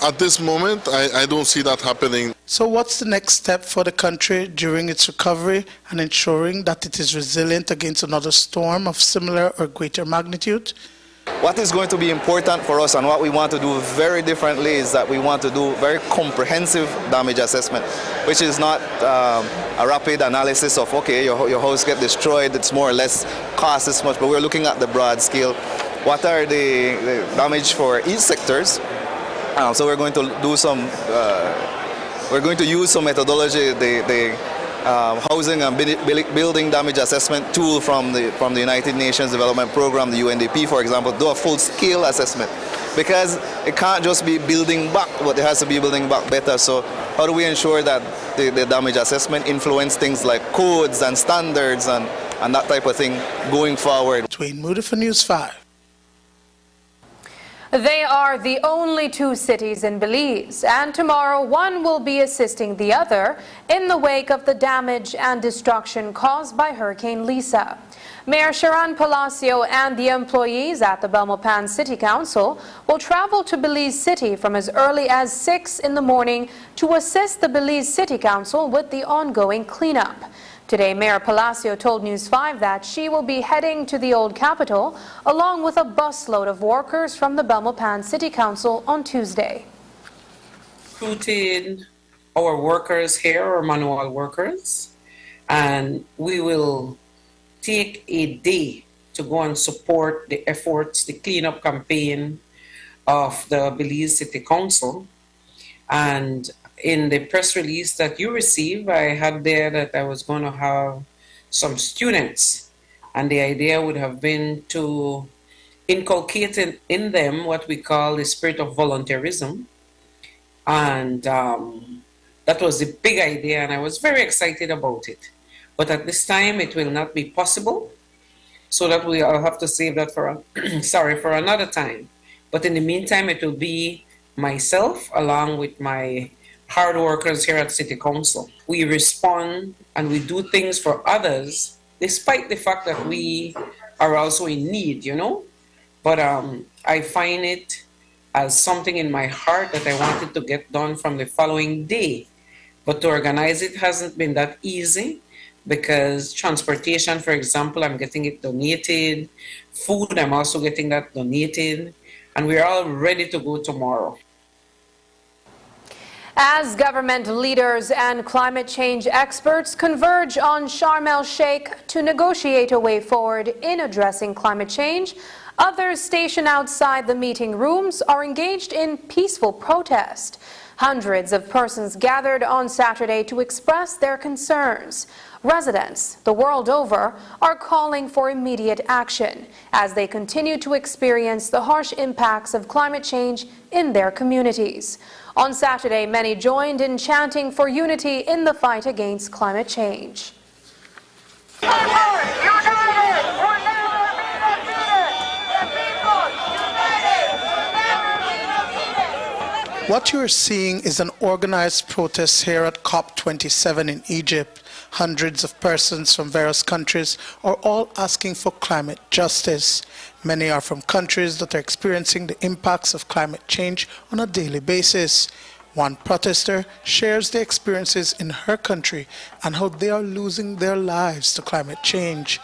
at this moment, I don't see that happening. So what's the next step for the country during its recovery and ensuring that it is resilient against another storm of similar or greater magnitude? What is going to be important for us and what we want to do very differently is that we want to do very comprehensive damage assessment, which is not a rapid analysis of, okay, your house get destroyed, it's more or less cost this much, but we're looking at the broad scale. What are the damage for each sectors? So we're going to do some, we're going to use some methodology, the housing and building damage assessment tool from the United Nations Development Program, the UNDP, for example, do a full-scale assessment, because it can't just be building back, but it has to be building back better. So how do we ensure that the damage assessment influence things like codes and standards and that type of thing going forward? Dwayne Moody for News 5. They are the only two cities in Belize, and tomorrow one will be assisting the other in the wake of the damage and destruction caused by Hurricane Lisa. Mayor Sharon Palacio and the employees at the Belmopan City Council will travel to Belize City from as early as 6 in the morning to assist the Belize City Council with the ongoing cleanup. Today, Mayor Palacio told News 5 that she will be heading to the Old Capitol along with a busload of workers from the Belmopan City Council on Tuesday. Recruited our workers here, our manual workers, and we will take a day to go and support the efforts, the cleanup campaign of the Belize City Council. And in the press release that you received, I had there that I was going to have some students, and the idea would have been to inculcate in them what we call the spirit of volunteerism. And that was the big idea, and I was very excited about it. But at this time, it will not be possible, so that I'll have to save that for for another time. But in the meantime, it will be myself along with my hard workers here at City Council. We respond and we do things for others, despite the fact that we are also in need, you know. But I find it as something in my heart that I wanted to get done from the following day. But to organize it hasn't been that easy, because transportation, for example, I'm getting it donated. Food, I'm also getting that donated. And we're all ready to go tomorrow. As government leaders and climate change experts converge on Sharm el-Sheikh to negotiate a way forward in addressing climate change, others stationed outside the meeting rooms are engaged in peaceful protest. Hundreds of persons gathered on Saturday to express their concerns. Residents the world over are calling for immediate action as they continue to experience the harsh impacts of climate change in their communities. On Saturday, many joined in chanting for unity in the fight against climate change. What you are seeing is an organized protest here at COP27 in Egypt. Hundreds of persons from various countries are all asking for climate justice. Many are from countries that are experiencing the impacts of climate change on a daily basis. One protester shares their experiences in her country and how they are losing their lives to climate change.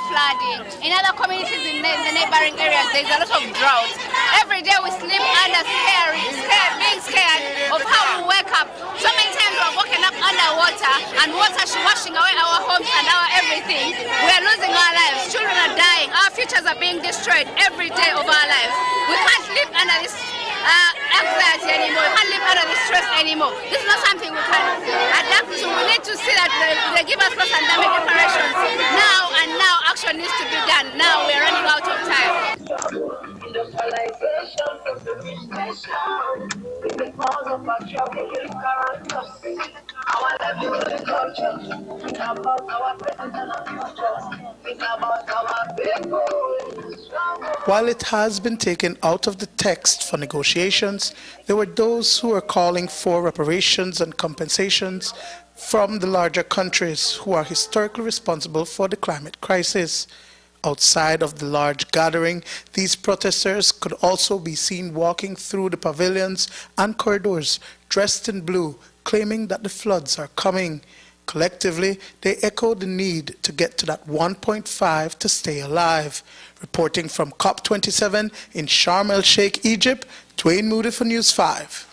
Flooding. In other communities in the neighboring areas, there's a lot of drought. Every day we sleep under being scared of how we wake up. So many times we're waking up underwater and water washing away our homes and our everything. We are losing our lives. Children are dying. Our futures are being destroyed every day of our lives. We can't live under this anxiety anymore. We can't live under the stress anymore. This is not something we can adapt to. We need to see that they give us post-pandemic reparations now, and now action needs to be done. Now we're running out of time. While it has been taken out of the text for negotiations, there were those who were calling for reparations and compensations from the larger countries who are historically responsible for the climate crisis. Outside of the large gathering, these protesters could also be seen walking through the pavilions and corridors, dressed in blue, claiming that the floods are coming. Collectively, they echo the need to get to that 1.5 to stay alive. Reporting from COP27 in Sharm el-Sheikh, Egypt, Dwayne Moody for News 5.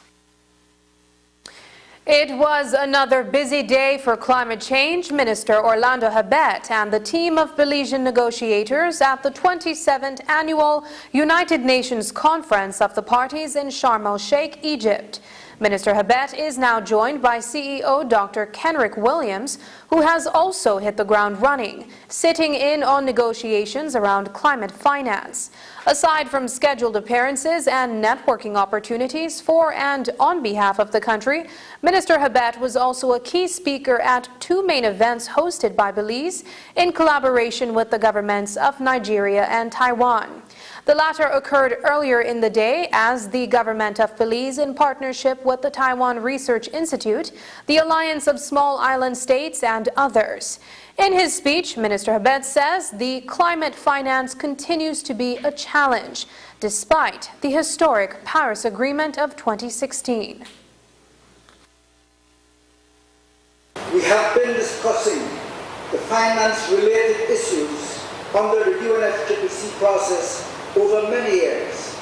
It was another busy day for climate change Minister Orlando Habet and the team of Belizean negotiators at the 27th Annual United Nations Conference of the Parties in Sharm el-Sheikh, Egypt. Minister Habet is now joined by CEO Dr. Kenrick Williams, who has also hit the ground running, sitting in on negotiations around climate finance. Aside from scheduled appearances and networking opportunities for and on behalf of the country, Minister Habet was also a key speaker at two main events hosted by Belize in collaboration with the governments of Nigeria and Taiwan. The latter occurred earlier in the day as the government of Belize, in partnership with the Taiwan Research Institute, the Alliance of Small Island States, and others. In his speech, Minister Habet says the climate finance continues to be a challenge, despite the historic Paris Agreement of 2016. We have been discussing the finance-related issues under the UNFCCC process over many years,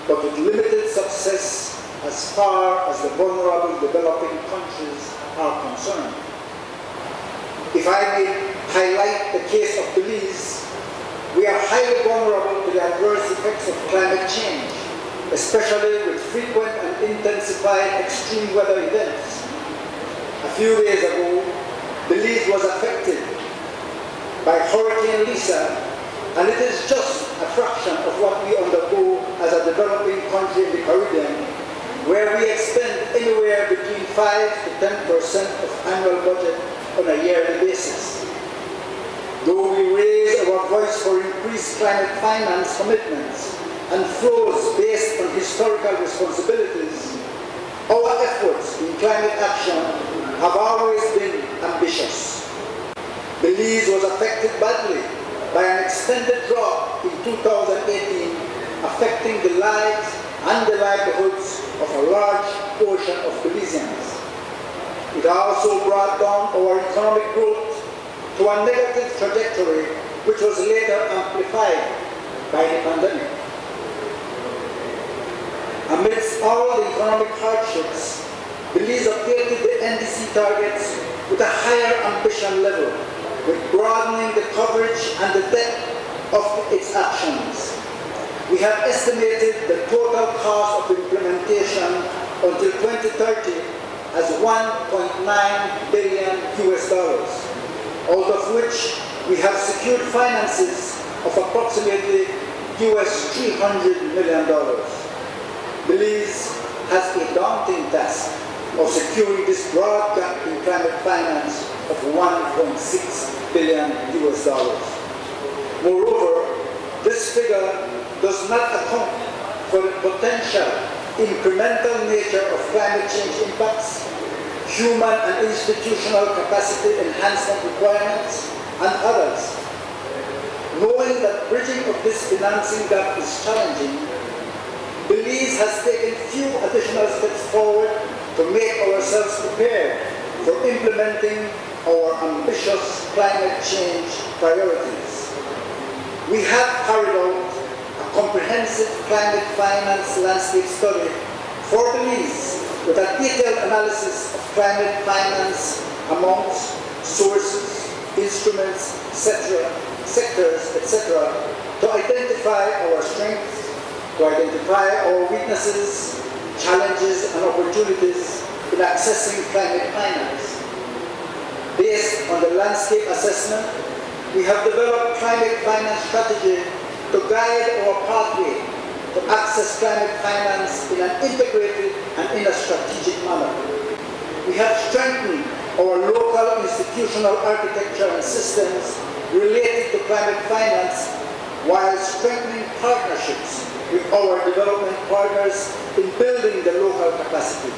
but with limited success as far as the vulnerable developing countries are concerned. If I may highlight the case of Belize, we are highly vulnerable to the adverse effects of climate change, especially with frequent and intensified extreme weather events. A few days ago, Belize was affected by Hurricane Lisa, and it is just a fraction of what we undergo as a developing country in the Caribbean, where we expend anywhere between 5 to 10% of annual budget on a yearly basis. Though we raise our voice for increased climate finance commitments and flows based on historical responsibilities, our efforts in climate action have always been ambitious. Belize was affected badly by an extended drought in 2018, affecting the lives and the livelihoods of a large portion of Belizeans. It also brought down our economic growth to a negative trajectory, which was later amplified by the pandemic. Amidst all the economic hardships, Belize updated the NDC targets with a higher ambition level, with broadening the coverage and the depth of its actions. We have estimated the total cost of implementation until 2030 as $1.9 billion, out of which we have secured finances of approximately $300 million. Belize has a daunting task of securing this broad gap in climate finance of $1.6 billion. Moreover, this figure does not account for the potential incremental nature of climate change impacts, human and institutional capacity enhancement requirements, and others. Knowing that bridging of this financing gap is challenging, Belize has taken few additional steps forward to make ourselves prepared for implementing our ambitious climate change priorities. We have carried out a comprehensive climate finance landscape study for Belize with a detailed analysis of climate finance amounts, sources, instruments, sectors, etc., to identify our strengths, to identify our weaknesses, challenges, and opportunities in accessing climate finance. Based on the landscape assessment, we have developed climate finance strategy to guide our pathway to access climate finance in an integrated and in a strategic manner. We have strengthened our local institutional architecture and systems related to climate finance while strengthening partnerships with our development partners in building the local capacity.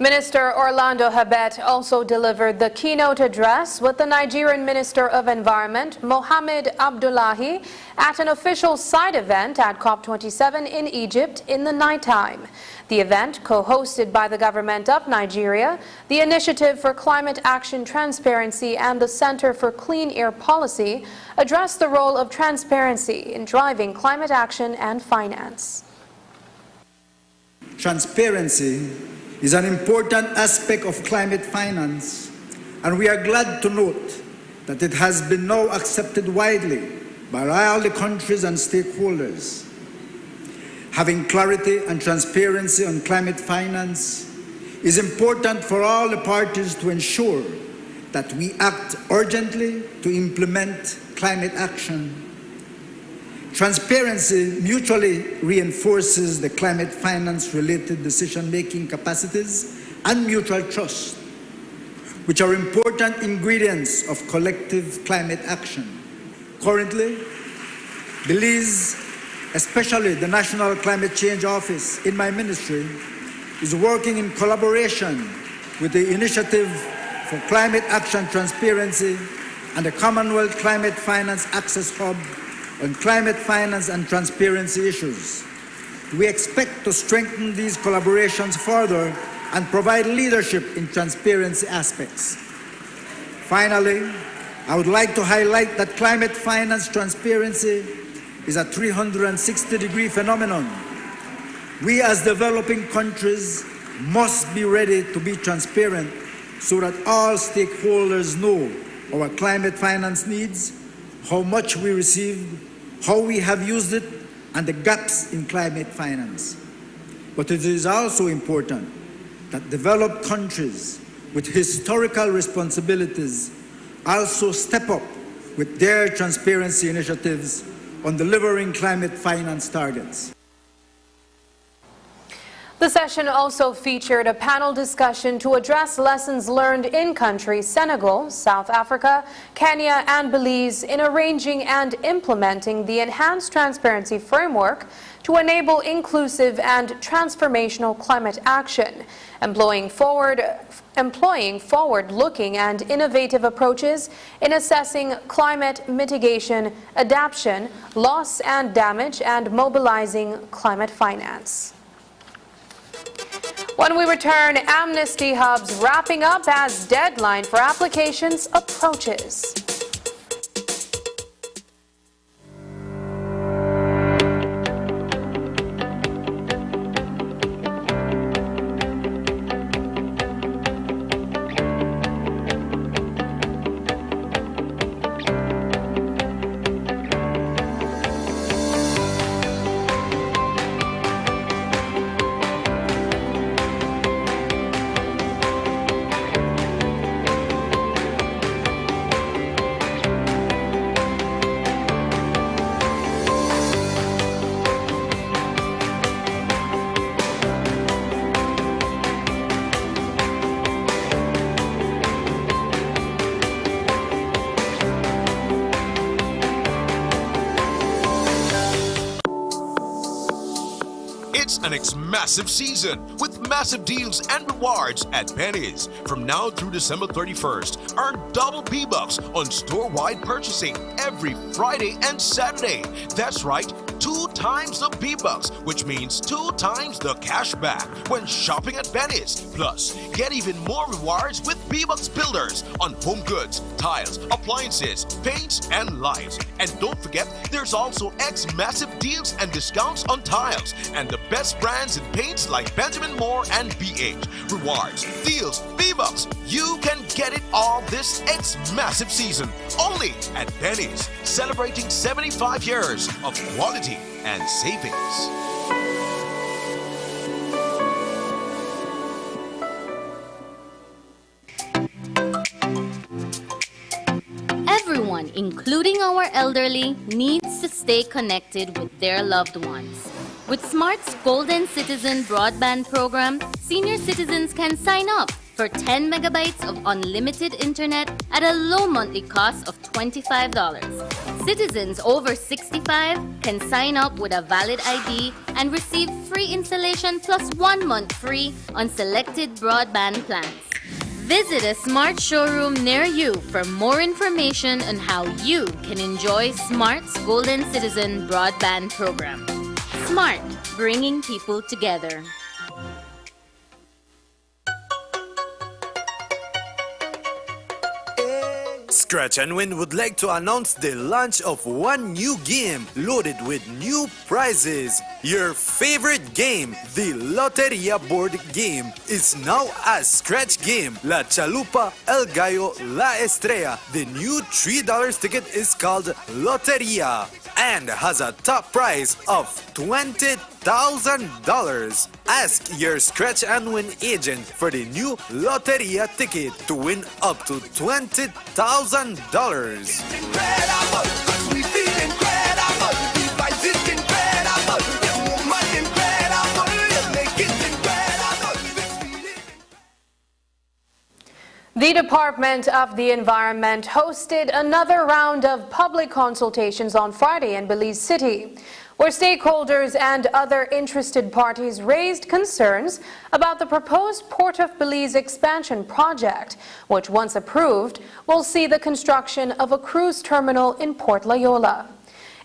Minister Orlando Habet also delivered the keynote address with the Nigerian Minister of Environment, Mohamed Abdullahi, at an official side event at COP27 in Egypt in the nighttime. The event, co-hosted by the government of Nigeria, the Initiative for Climate Action Transparency, and the Center for Clean Air Policy, addressed the role of transparency in driving climate action and finance. Transparency is an important aspect of climate finance, and we are glad to note that it has been now accepted widely by all the countries and stakeholders. Having clarity and transparency on climate finance is important for all the parties to ensure that we act urgently to implement climate action. Transparency mutually reinforces the climate finance-related decision-making capacities and mutual trust, which are important ingredients of collective climate action. Currently, Belize, especially the National Climate Change Office in my ministry, is working in collaboration with the Initiative for Climate Action Transparency and the Commonwealth Climate Finance Access Hub on climate finance and transparency issues. We expect to strengthen these collaborations further and provide leadership in transparency aspects. Finally, I would like to highlight that climate finance transparency is a 360-degree phenomenon. We as developing countries must be ready to be transparent so that all stakeholders know our climate finance needs, how much we received, how we have used it, and the gaps in climate finance. But it is also important that developed countries with historical responsibilities also step up with their transparency initiatives on delivering climate finance targets. The session also featured a panel discussion to address lessons learned in countries Senegal, South Africa, Kenya, and Belize in arranging and implementing the Enhanced Transparency Framework to enable inclusive and transformational climate action, employing forward-looking and innovative approaches in assessing climate mitigation, adaptation, loss and damage, and mobilizing climate finance. When we return, Amnesty Hub's wrapping up as deadline for applications approaches. It's an massive season with massive deals and rewards at Penny's. From now through December 31st, earn double P-Bucks on store-wide purchasing every Friday and Saturday. That's right, 2 times the B-Bucks, which means 2 times the cash back when shopping at Benny's. Plus, get even more rewards with B-Bucks Builders on home goods, tiles, appliances, paints, and lights. And don't forget, there's also massive deals and discounts on tiles and the best brands in paints like Benjamin Moore and BH. Rewards, deals, B-Bucks. You can get it all this massive season. Only at Benny's, celebrating 75 years of quality and savings. Everyone, including our elderly, needs to stay connected with their loved ones. With Smart's Golden Citizen Broadband program, senior citizens can sign up for 10 megabytes of unlimited internet at a low monthly cost of $25. Citizens over 65 can sign up with a valid ID and receive free installation plus 1 month free on selected broadband plans. Visit a Smart showroom near you for more information on how you can enjoy Smart's Golden Citizen Broadband program. Smart, bringing people together. Scratch and Win would like to announce the launch of one new game loaded with new prizes. Your favorite game, the Loteria board game, is now a scratch game. La Chalupa, El Gallo, La Estrella. The new $3 ticket is called Loteria and has a top prize of $20,000. Ask your Scratch and Win agent for the new Loteria ticket to win up to $20,000. The Department of the Environment hosted another round of public consultations on Friday in Belize City, where stakeholders and other interested parties raised concerns about the proposed Port of Belize expansion project, which, once approved, will see the construction of a cruise terminal in Port Loyola.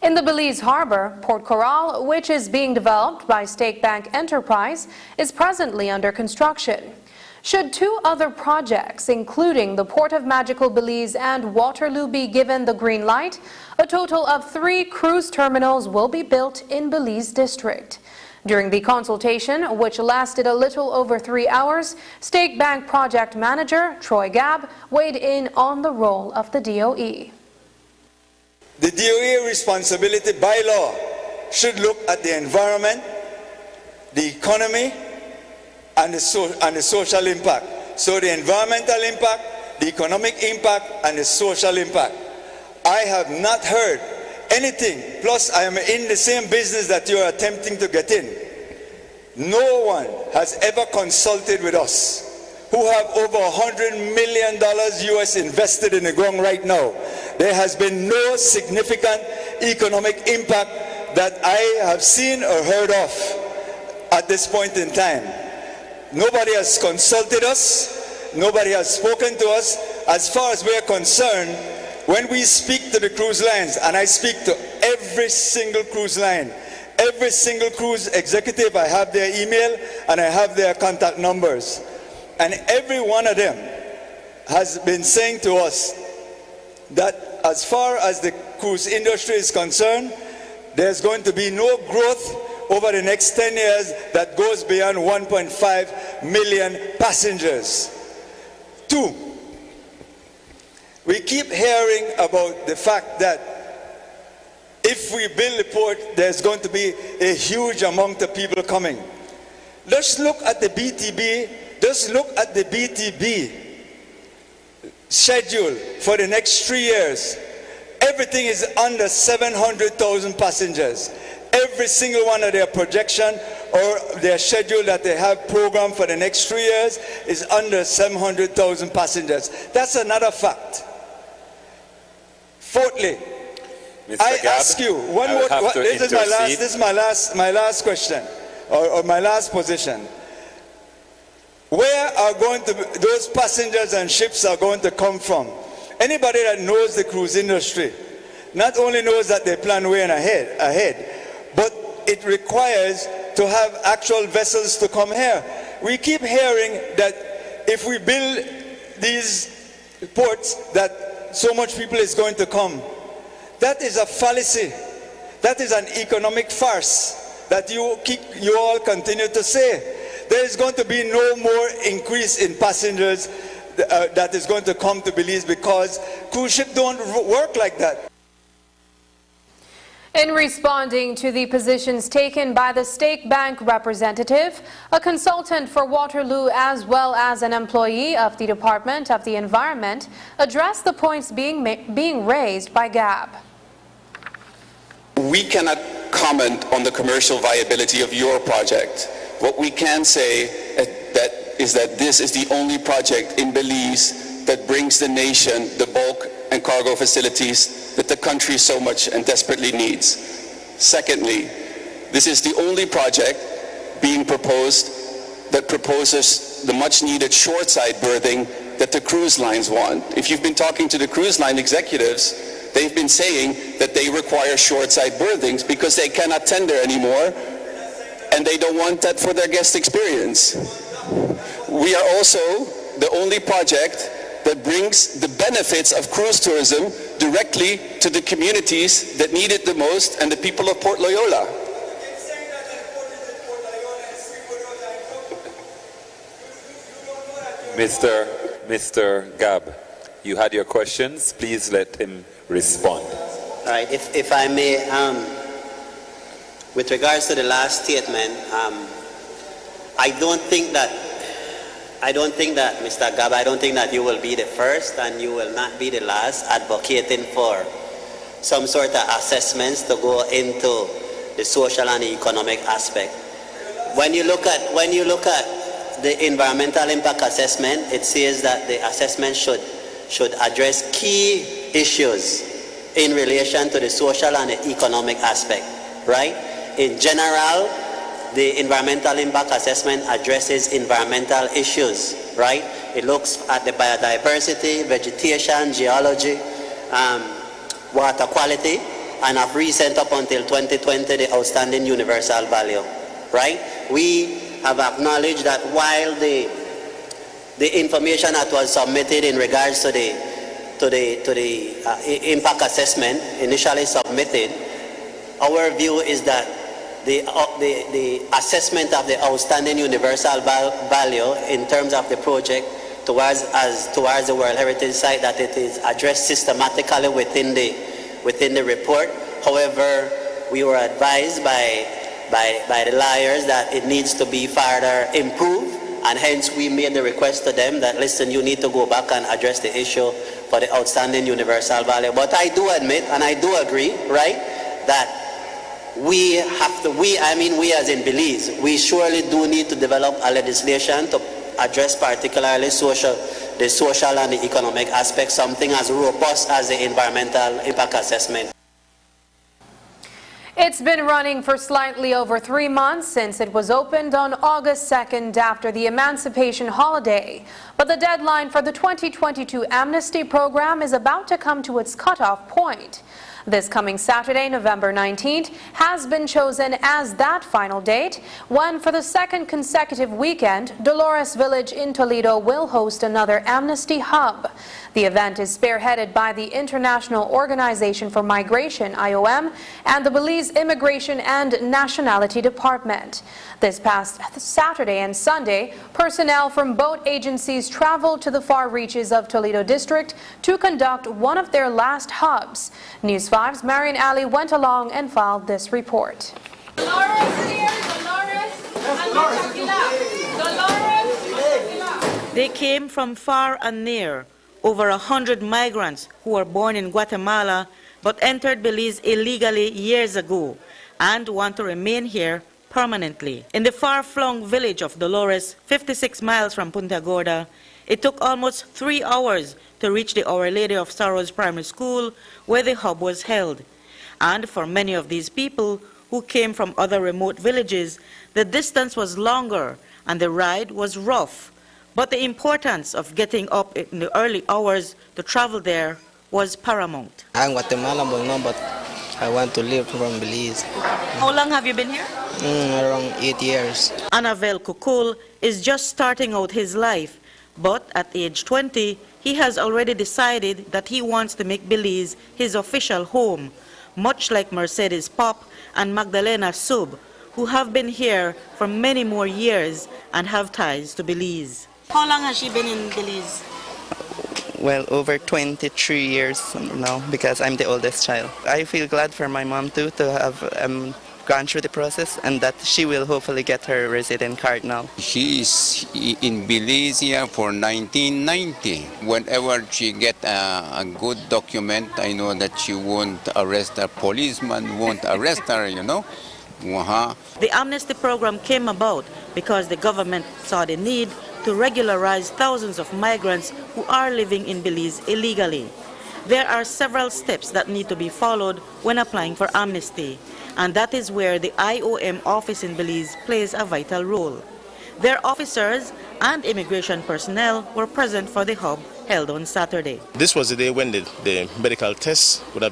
In the Belize Harbor, Port Coral, which is being developed by State Bank Enterprise, is presently under construction. Should 2 other projects, including the Port of Magical Belize and Waterloo, be given the green light, a total of 3 cruise terminals will be built in Belize District. During the consultation, which lasted a little over 3 hours, State Bank Project Manager Troy Gabb weighed in on the role of the DOE. The DOE responsibility by law should look at the environment, the economy, and the social impact. So the environmental impact, the economic impact, and the social impact. I have not heard anything, plus I am in the same business that you are attempting to get in. No one has ever consulted with us, who have over $100 million US invested in the ground right now. There has been no significant economic impact that I have seen or heard of at this point in time. Nobody has consulted us. Nobody has spoken to us. As far as we're concerned, when we speak to the cruise lines, and I speak to every single cruise line, every single cruise executive, I have their email and I have their contact numbers. And every one of them has been saying to us that as far as the cruise industry is concerned, there's going to be no growth over the next 10 years that goes beyond 1.5 million passengers. 2, we keep hearing about the fact that if we build the port, there's going to be a huge amount of people coming. Let's look at the BTB, just look at the BTB schedule for the next 3 years. Everything is under 700,000 passengers. Every single one of their projection or their schedule that they have programmed for the next 3 years is under 700,000 passengers. That's another fact. Fourthly, I ask you one more. This is my last question, or my last position. Where are those passengers and ships are going to come from? Anybody that knows the cruise industry not only knows that they plan way ahead, but it requires to have actual vessels to come here. We keep hearing that if we build these ports that so much people is going to come. That is a fallacy. That is an economic farce that you all continue to say. There is going to be no more increase in passengers that is going to come to Belize because cruise ships don't work like that. In responding to the positions taken by the State Bank representative, a consultant for Waterloo as well as an employee of the Department of the Environment addressed the points being raised by GAB. We cannot comment on the commercial viability of your project. What we can say is that this is the only project in Belize that brings the nation the bulk and cargo facilities that the country so much and desperately needs. Secondly, this is the only project being proposed that proposes the much needed short-side berthing that the cruise lines want. If you've been talking to the cruise line executives, they've been saying that they require short-side berthings because they cannot tender anymore and they don't want that for their guest experience. We are also the only project that brings the benefits of cruise tourism directly to the communities that need it the most and the people of Port Loyola. Mr. Gab, you had your questions. Please let him respond. All right, if I may, with regards to the last statement, I don't think that, Mr. Gab, I don't think that you will be the first and you will not be the last advocating for some sort of assessments to go into the social and the economic aspect. When you look at the environmental impact assessment, it says that the assessment should address key issues in relation to the social and the economic aspect, right? In general, the environmental impact assessment addresses environmental issues, right? It looks at the biodiversity, vegetation, geology, water quality, and of recent up until 2020, the outstanding universal value, right? We have acknowledged that while the information that was submitted in regards to the impact assessment initially submitted, our view is that the assessment of the outstanding universal value in terms of the project towards the World Heritage Site, that it is addressed systematically within the report. However, we were advised by the lawyers that it needs to be further improved, and hence we made the request to them that, listen, you need to go back and address the issue for the outstanding universal value. But I do admit, and I do agree, right, that we as in Belize, we surely do need to develop a legislation to address particularly the social and the economic aspects, something as robust as the environmental impact assessment. It's been running for slightly over 3 months since it was opened on August 2nd after the Emancipation holiday. But the deadline for the 2022 Amnesty program is about to come to its cutoff point. This coming Saturday, November 19th, has been chosen as that final date when, for the second consecutive weekend, Dolores Village in Toledo will host another Amnesty Hub. The event is spearheaded by the International Organization for Migration, IOM, and the Belize Immigration and Nationality Department. This past Saturday and Sunday, personnel from both agencies traveled to the far reaches of Toledo District to conduct one of their last hubs. News 5's Marian Ali went along and filed this report. They came from far and near. Over 100 migrants who were born in Guatemala but entered Belize illegally years ago and want to remain here permanently. In the far-flung village of Dolores, 56 miles from Punta Gorda, it took almost 3 hours to reach the Our Lady of Sorrows Primary School where the hub was held. And for many of these people who came from other remote villages, the distance was longer and the ride was rough. But the importance of getting up in the early hours to travel there was paramount. I'm Guatemala, but I want to live from Belize. How long have you been here? Around 8 years. Anavel Kukul is just starting out his life, but at age 20, he has already decided that he wants to make Belize his official home, much like Mercedes Pop and Magdalena Sub, who have been here for many more years and have ties to Belize. How long has she been in Belize? Well, over 23 years now, because I'm the oldest child. I feel glad for my mom too to have gone through the process, and that she will hopefully get her resident card now. She is in Belize here for 1990. Whenever she get a good document, I know that she won't arrest a policeman, won't arrest her, you know. The Amnesty program came about because the government saw the need to regularize thousands of migrants who are living in Belize illegally. There are several steps that need to be followed when applying for amnesty, and that is where the IOM office in Belize plays a vital role. Their officers and immigration personnel were present for the hub held on Saturday. This was the day when the medical tests could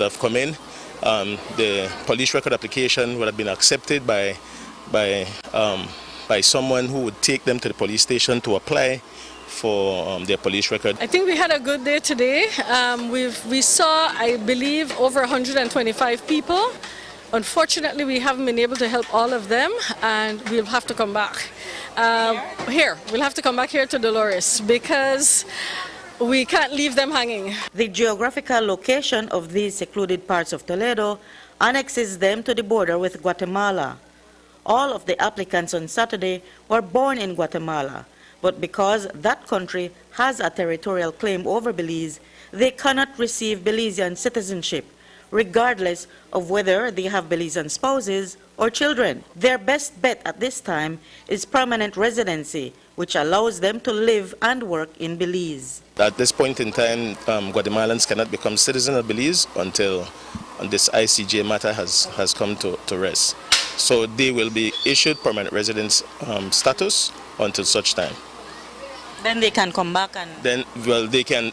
have come in. The police record application would have been accepted by someone who would take them to the police station to apply for their police record. I think we had a good day today. We saw, I believe, over 125 people. Unfortunately, we haven't been able to help all of them, and we'll have to come back here. We'll have to come back here to Dolores because we can't leave them hanging. The geographical location of these secluded parts of Toledo annexes them to the border with Guatemala. All of the applicants on Saturday were born in Guatemala, but because that country has a territorial claim over Belize, they cannot receive Belizean citizenship, regardless of whether they have Belizean spouses or children. Their best bet at this time is permanent residency, which allows them to live and work in Belize. At this point in time, Guatemalans cannot become citizens of Belize until this ICJ matter has come to rest. So they will be issued permanent residence status until such time. Then they can come back and... Then, well, they can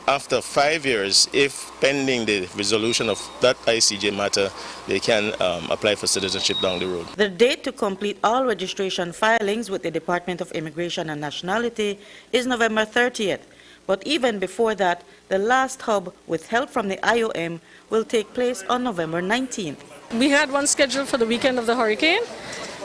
after 5 years, if pending the resolution of that ICJ matter, they can apply for citizenship down the road. The date to complete all registration filings with the Department of Immigration and Nationality is November 30th. But even before that, the last hub with help from the IOM will take place on November 19th. We had one scheduled for the weekend of the hurricane.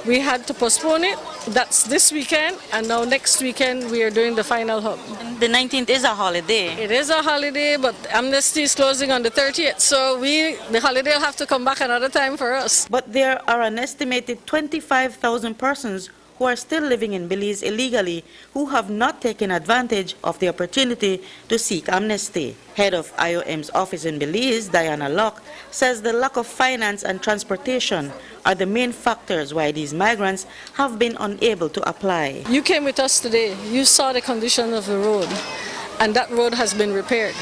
We had to postpone it. That's this weekend, and now next weekend we are doing the final hub. The 19th is a holiday. It is a holiday, but Amnesty is closing on the 30th, so the holiday will have to come back another time for us. But there are an estimated 25,000 persons who are still living in Belize illegally who have not taken advantage of the opportunity to seek amnesty. Head of IOM's office in Belize, Diana Locke, says the lack of finance and transportation are the main factors why these migrants have been unable to apply. You came with us today. You saw the condition of the road, and that road has been repaired,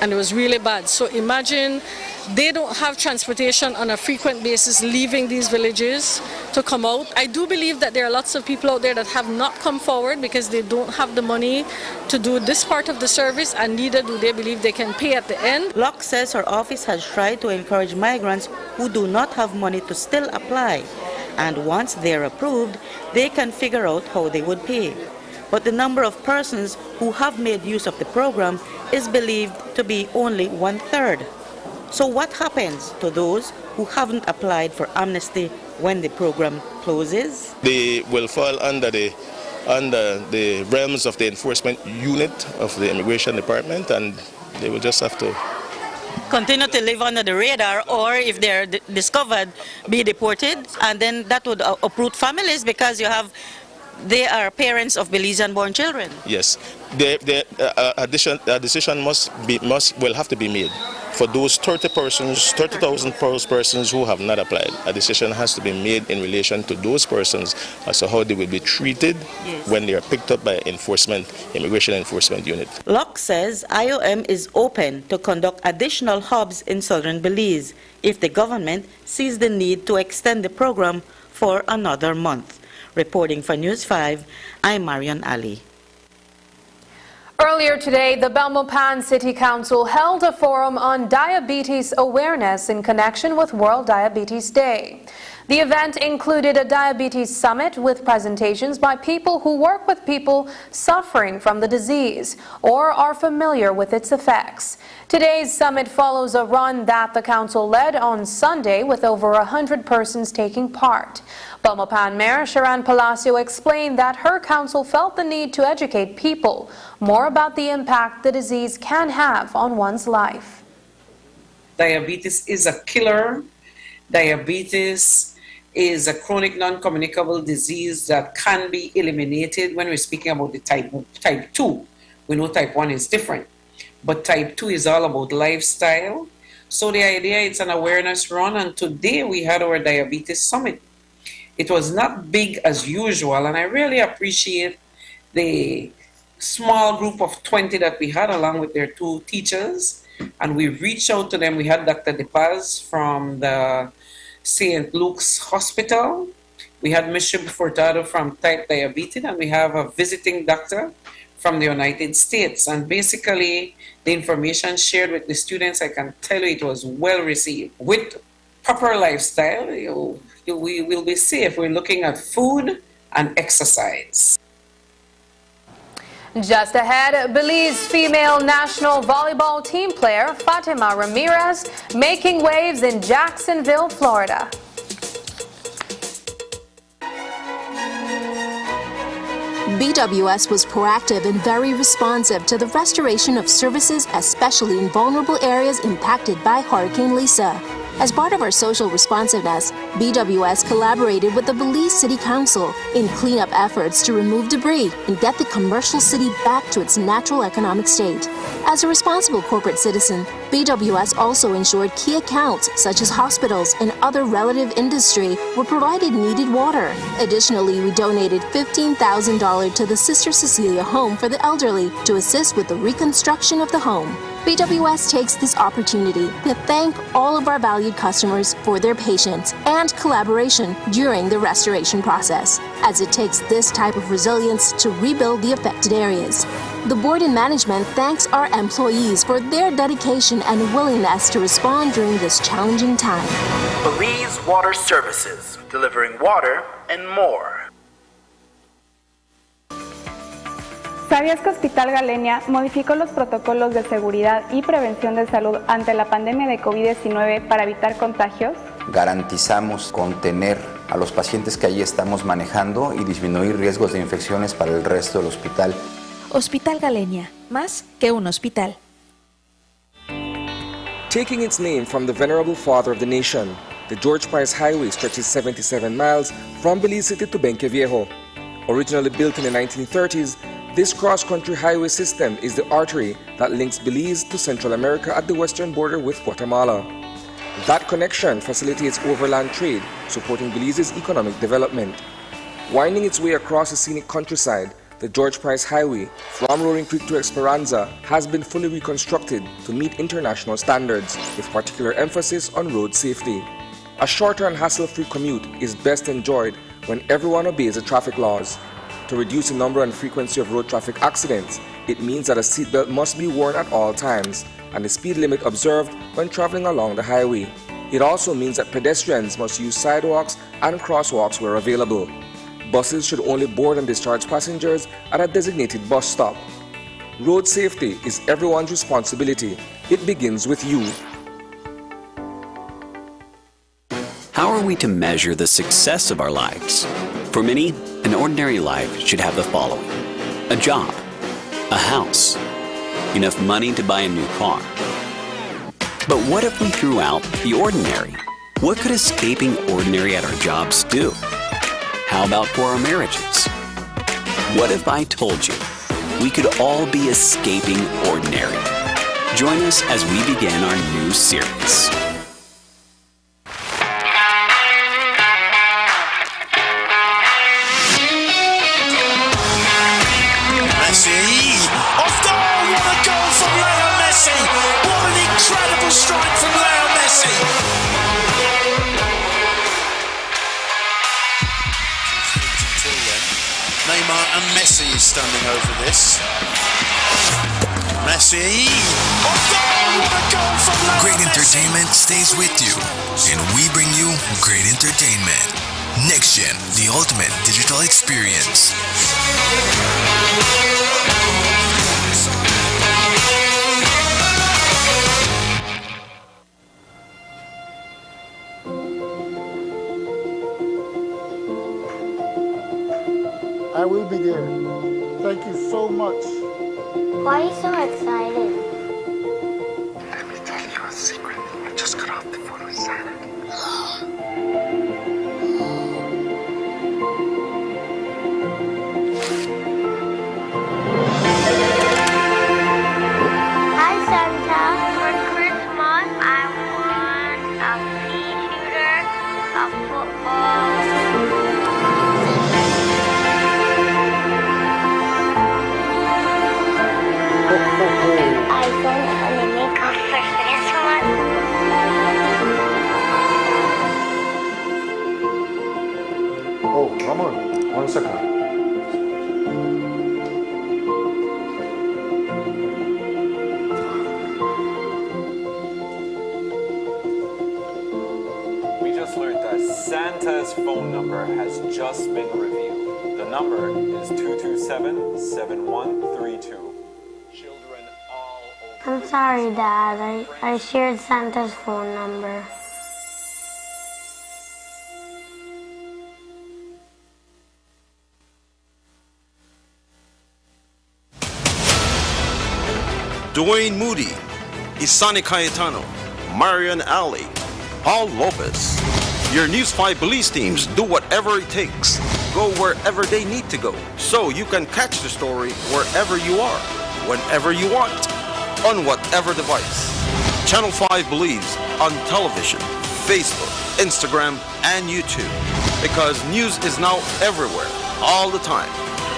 and it was really bad. So imagine they don't have transportation on a frequent basis leaving these villages to come out. I do believe that there are lots of people out there that have not come forward because they don't have the money to do this part of the service, and neither do they believe they can pay at the end. Locke says her office has tried to encourage migrants who do not have money to still apply, and once they're approved, they can figure out how they would pay. But the number of persons who have made use of the program is believed to be only 1/3. So what happens to those who haven't applied for amnesty when the program closes? They will fall under the realms of the enforcement unit of the Immigration Department, and they will just have to continue to live under the radar, or if they're discovered, be deported, and then that would uproot families because they are parents of Belizean-born children. Yes, a decision will have to be made for those 30,000 persons who have not applied. A decision has to be made in relation to those persons as to how they will be treated when they are picked up by Immigration Enforcement Unit. Locke says IOM is open to conduct additional hubs in southern Belize if the government sees the need to extend the program for another month. Reporting for News 5, I'm Marian Ali. Earlier today, the Belmopan City Council held a forum on diabetes awareness in connection with World Diabetes Day. The event included a diabetes summit with presentations by people who work with people suffering from the disease or are familiar with its effects. Today's summit follows a run that the council led on Sunday with over 100 persons taking part. Belmopan Mayor Sharon Palacio explained that her council felt the need to educate people more about the impact the disease can have on one's life. Diabetes is a killer. Diabetes is a chronic non-communicable disease that can be eliminated when we're speaking about the type 2. We know type 1 is different, but type 2 is all about lifestyle. So the idea is an awareness run, and today we had our diabetes summit. It was not big as usual, and I really appreciate the small group of 20 that we had along with their 2 teachers, and we reached out to them. We had Dr. DePaz from the St. Luke's Hospital. We had Mr. Furtado from type diabetes, and we have a visiting doctor from the United States. And basically, the information shared with the students, I can tell you it was well received. With proper lifestyle, we will be safe. We're looking at food and exercise. Just ahead, Belize female national volleyball team player Fatima Ramirez making waves in Jacksonville, Florida. BWS was proactive and very responsive to the restoration of services, especially in vulnerable areas impacted by Hurricane Lisa. As part of our social responsiveness, BWS collaborated with the Belize City Council in cleanup efforts to remove debris and get the commercial city back to its natural economic state. As a responsible corporate citizen, BWS also ensured key accounts such as hospitals and other relative industry were provided needed water. Additionally, we donated $15,000 to the Sister Cecilia Home for the elderly to assist with the reconstruction of the home. BWS takes this opportunity to thank all of our valued customers for their patience and collaboration during the restoration process, as it takes this type of resilience to rebuild the affected areas. The board and management thanks our employees for their dedication and willingness to respond during this challenging time. Belize Water Services, delivering water and more. ¿Sabías que Hospital Galenia modificó los protocolos de seguridad y prevención de salud ante la pandemia de COVID-19 para evitar contagios? Garantizamos contener a los pacientes que allí estamos manejando y disminuir riesgos de infecciones para el resto del hospital. Hospital Galenia, más que un hospital. Taking its name from the venerable father of the nation, the George Price Highway stretches 77 miles from Belize City to Benque Viejo. Originally built in the 1930s, this cross-country highway system is the artery that links Belize to Central America at the western border with Guatemala. That connection facilitates overland trade, supporting Belize's economic development. Winding its way across the scenic countryside, the George Price Highway, from Roaring Creek to Esperanza, has been fully reconstructed to meet international standards, with particular emphasis on road safety. A shorter and hassle-free commute is best enjoyed when everyone obeys the traffic laws. To reduce the number and frequency of road traffic accidents, it means that a seatbelt must be worn at all times and the speed limit observed when traveling along the highway. It also means that pedestrians must use sidewalks and crosswalks where available. Buses should only board and discharge passengers at a designated bus stop. Road safety is everyone's responsibility. It begins with you. How are we to measure the success of our lives? For many, an ordinary life should have the following: a job, a house, enough money to buy a new car. But what if we threw out the ordinary? What could escaping ordinary at our jobs do? How about for our marriages? What if I told you we could all be escaping ordinary? Join us as we begin our new series. Strike from Leo Messi. Neymar and Messi is standing over this. Messi. Great entertainment stays with you, and we bring you great entertainment. Next Gen, the ultimate digital experience. I will be there. Thank you so much. Why are you so excited? Let me tell you a secret. I just got off the phone with Santa. Hi, Santa. For Christmas, I want a pea shooter, a football. iPhone and a makeup for Christmas. Oh, come on. 1 second. We just learned that Santa's phone number has just been revealed. The number is 227-7132. I'm sorry, Dad. I shared Santa's phone number. Dwayne Moody, Isani Cayetano, Marian Ali, Paul Lopez. Your News 5 Belize teams do whatever it takes. Go wherever they need to go, so you can catch the story wherever you are, whenever you want, on whatever device. Channel 5 Belize on television, Facebook, Instagram, and YouTube. Because news is now everywhere, all the time.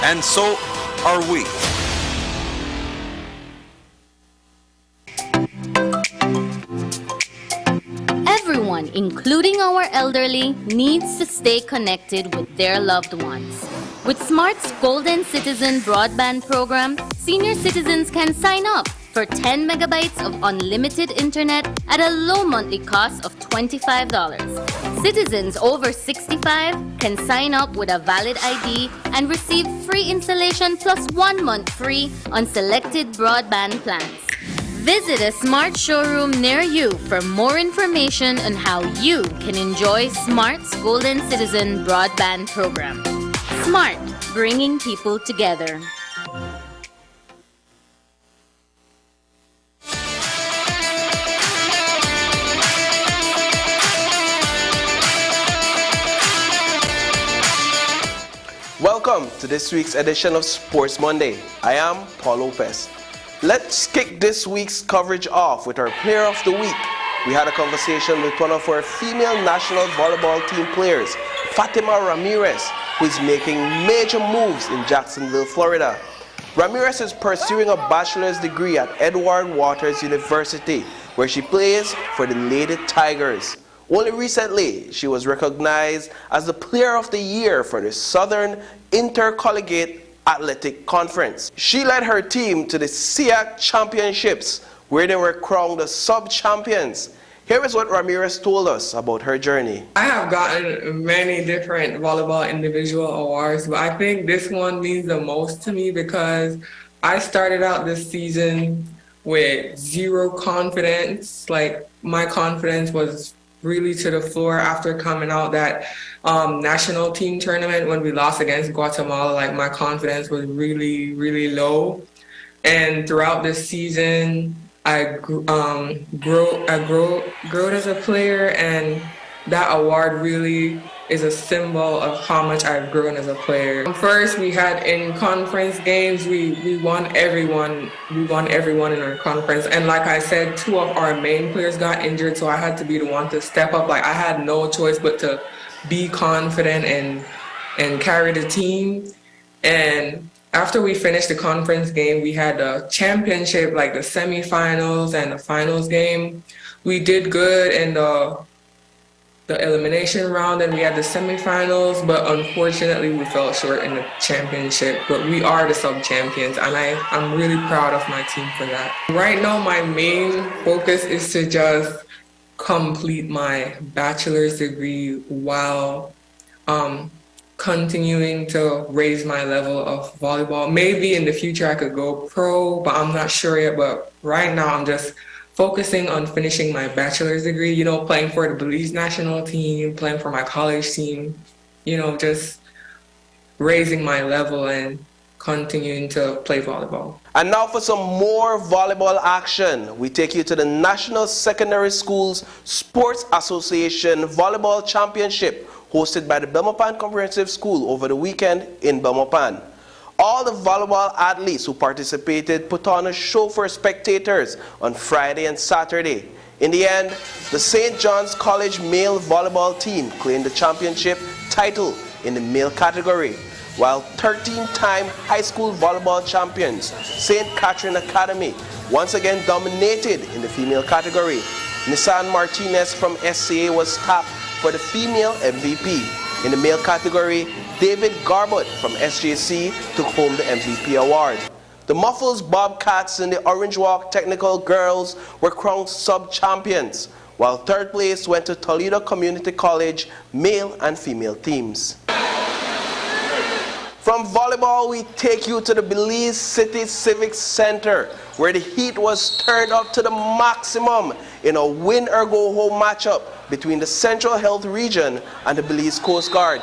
And so are we. Everyone, including our elderly, needs to stay connected with their loved ones. With Smart's Golden Citizen broadband program, senior citizens can sign up for 10 megabytes of unlimited internet at a low monthly cost of $25. Citizens over 65 can sign up with a valid ID and receive free installation plus 1 month free on selected broadband plans. Visit a Smart showroom near you for more information on how you can enjoy Smart's Golden Citizen broadband program. Smart, bringing people together. Welcome to this week's edition of Sports Monday. I am Paul Lopez. Let's kick this week's coverage off with our Player of the Week. We had a conversation with one of our female national volleyball team players, Fatima Ramirez, who is making major moves in Jacksonville, Florida. Ramirez is pursuing a bachelor's degree at Edward Waters University, where she plays for the Lady Tigers. Only recently, she was recognized as the Player of the Year for the Southern Intercollegiate Athletic Conference. She led her team to the SEAC Championships, where they were crowned the sub-champions. Here is what Ramirez told us about her journey. I have gotten many different volleyball individual awards, but I think this one means the most to me because I started out this season with zero confidence. Like, my confidence was really to the floor after coming out that national team tournament when we lost against Guatemala. Like, my confidence was really, really low. And throughout this season, I grew as a player, and that award really is a symbol of how much I've grown as a player. First, we had in conference games, we won everyone. We won everyone in our conference. And like I said, 2 of our main players got injured, so I had to be the one to step up. Like, I had no choice but to be confident and carry the team. And after we finished the conference game, we had the championship, like the semifinals and the finals game. We did good in the the elimination round and we had the semifinals, but unfortunately we fell short in the championship. But we are the sub-champions, and I'm really proud of my team for that. Right now, my main focus is to just complete my bachelor's degree while continuing to raise my level of volleyball. Maybe in the future I could go pro, but I'm not sure yet. But right now I'm just focusing on finishing my bachelor's degree, you know, playing for the Belize national team, playing for my college team, you know, just raising my level and continuing to play volleyball. And now for some more volleyball action. We take you to the National Secondary Schools Sports Association Volleyball Championship hosted by the Belmopan Comprehensive School over the weekend in Belmopan. All the volleyball athletes who participated put on a show for spectators on Friday and Saturday. In the end, the St. John's College male volleyball team claimed the championship title in the male category, while 13-time high school volleyball champions St. Catherine Academy once again dominated in the female category. Nissan Martinez from SCA was tapped for the female MVP. In the male category, David Garbut from SJC took home the MVP award. The Muffles Bobcats and the Orange Walk Technical Girls were crowned sub-champions, while third place went to Toledo Community College male and female teams. From volleyball, we take you to the Belize City Civic Center, where the heat was turned up to the maximum in a win-or-go-home matchup between the Central Health Region and the Belize Coast Guard.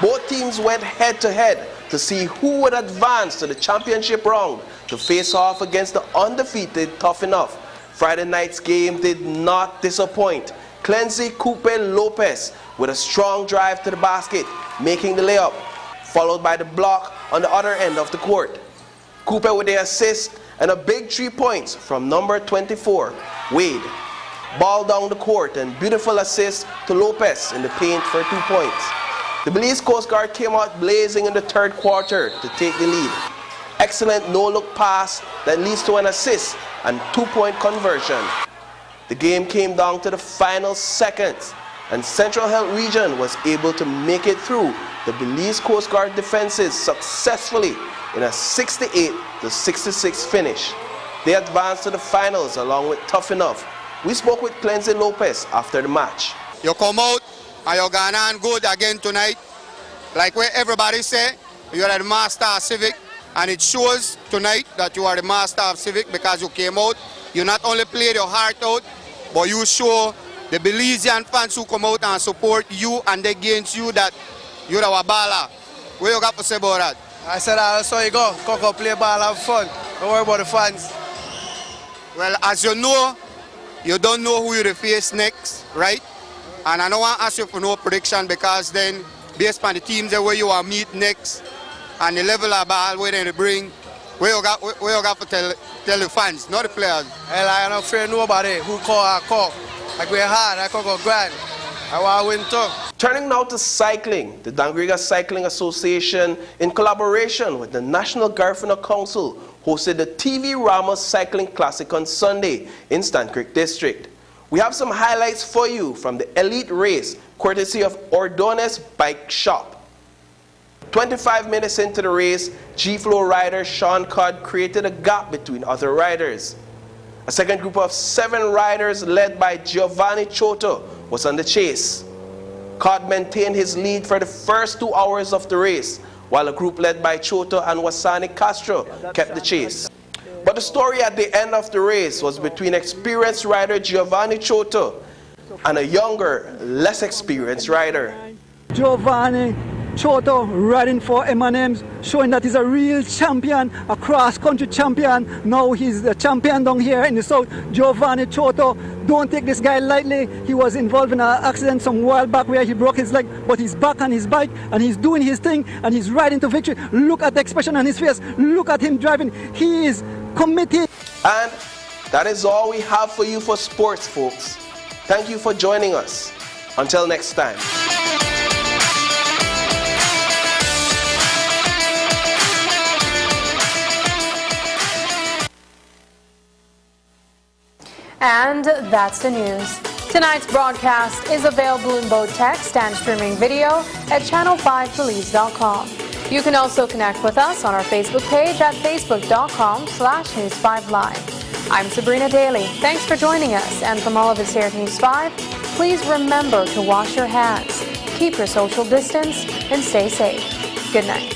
Both teams went head-to-head to see who would advance to the championship round to face off against the undefeated Tough Enough. Friday night's game did not disappoint. Clenzy Coupe Lopez with a strong drive to the basket, making the layup, followed by the block on the other end of the court. Coupe with the assist and a big 3 points from number 24, Wade. Ball down the court and beautiful assist to Lopez in the paint for 2 points. The Belize Coast Guard came out blazing in the third quarter to take the lead. Excellent no-look pass that leads to an assist and 2-point conversion. The game came down to the final seconds, and Central Health Region was able to make it through the Belize Coast Guard defenses successfully in a 68-66 finish. They advanced to the finals along with Tough Enough. We spoke with Clenzy Lopez after the match. You come out and you're going on good again tonight. Like where everybody say, you are the master of Civic, and it shows tonight that you are the master of Civic because you came out. You not only played your heart out, but you show the Belizean fans who come out and support you and against you that you're our baller. What you got to say about that? I said that's how you go. Go play ball, have fun. Don't worry about the fans. Well, as you know, you don't know who you face next, right? And I don't want to ask you for no prediction because then, based on the teams that where you are meet next and the level of ball where they bring, where you got to tell the fans, not the players. Well, I don't fear nobody. Who call, I call. Like we're hard, I can go grind. I want to win too. Turning now to cycling, the Dangriga Cycling Association, in collaboration with the National Garifuna Council, hosted the TV Ramos Cycling Classic on Sunday in Stand Creek District. We have some highlights for you from the elite race, courtesy of Ordones Bike Shop. 25 minutes into the race, G-Flow rider Sean Codd created a gap between other riders. A second group of 7 riders led by Giovanni Choto was on the chase. Codd maintained his lead for the first 2 hours of the race, while a group led by Choto and Wasani Castro kept the chase. But the story at the end of the race was between experienced rider Giovanni Choto and a younger, less experienced rider. Giovanni Choto riding for M&M's, showing that he's a real champion, a cross-country champion. Now he's the champion down here in the south. Giovanni Choto, don't take this guy lightly. He was involved in an accident some while back where he broke his leg, but he's back on his bike and he's doing his thing and he's riding to victory. Look at the expression on his face. Look at him driving. He is committed. And that is all we have for you for sports, folks. Thank you for joining us. Until next time. And that's the news. Tonight's broadcast is available in both text and streaming video at channel5belize.com. You can also connect with us on our Facebook page at facebook.com/News5Live. I'm Sabrina Daly. Thanks for joining us. And from all of us here at News 5, please remember to wash your hands, keep your social distance, and stay safe. Good night.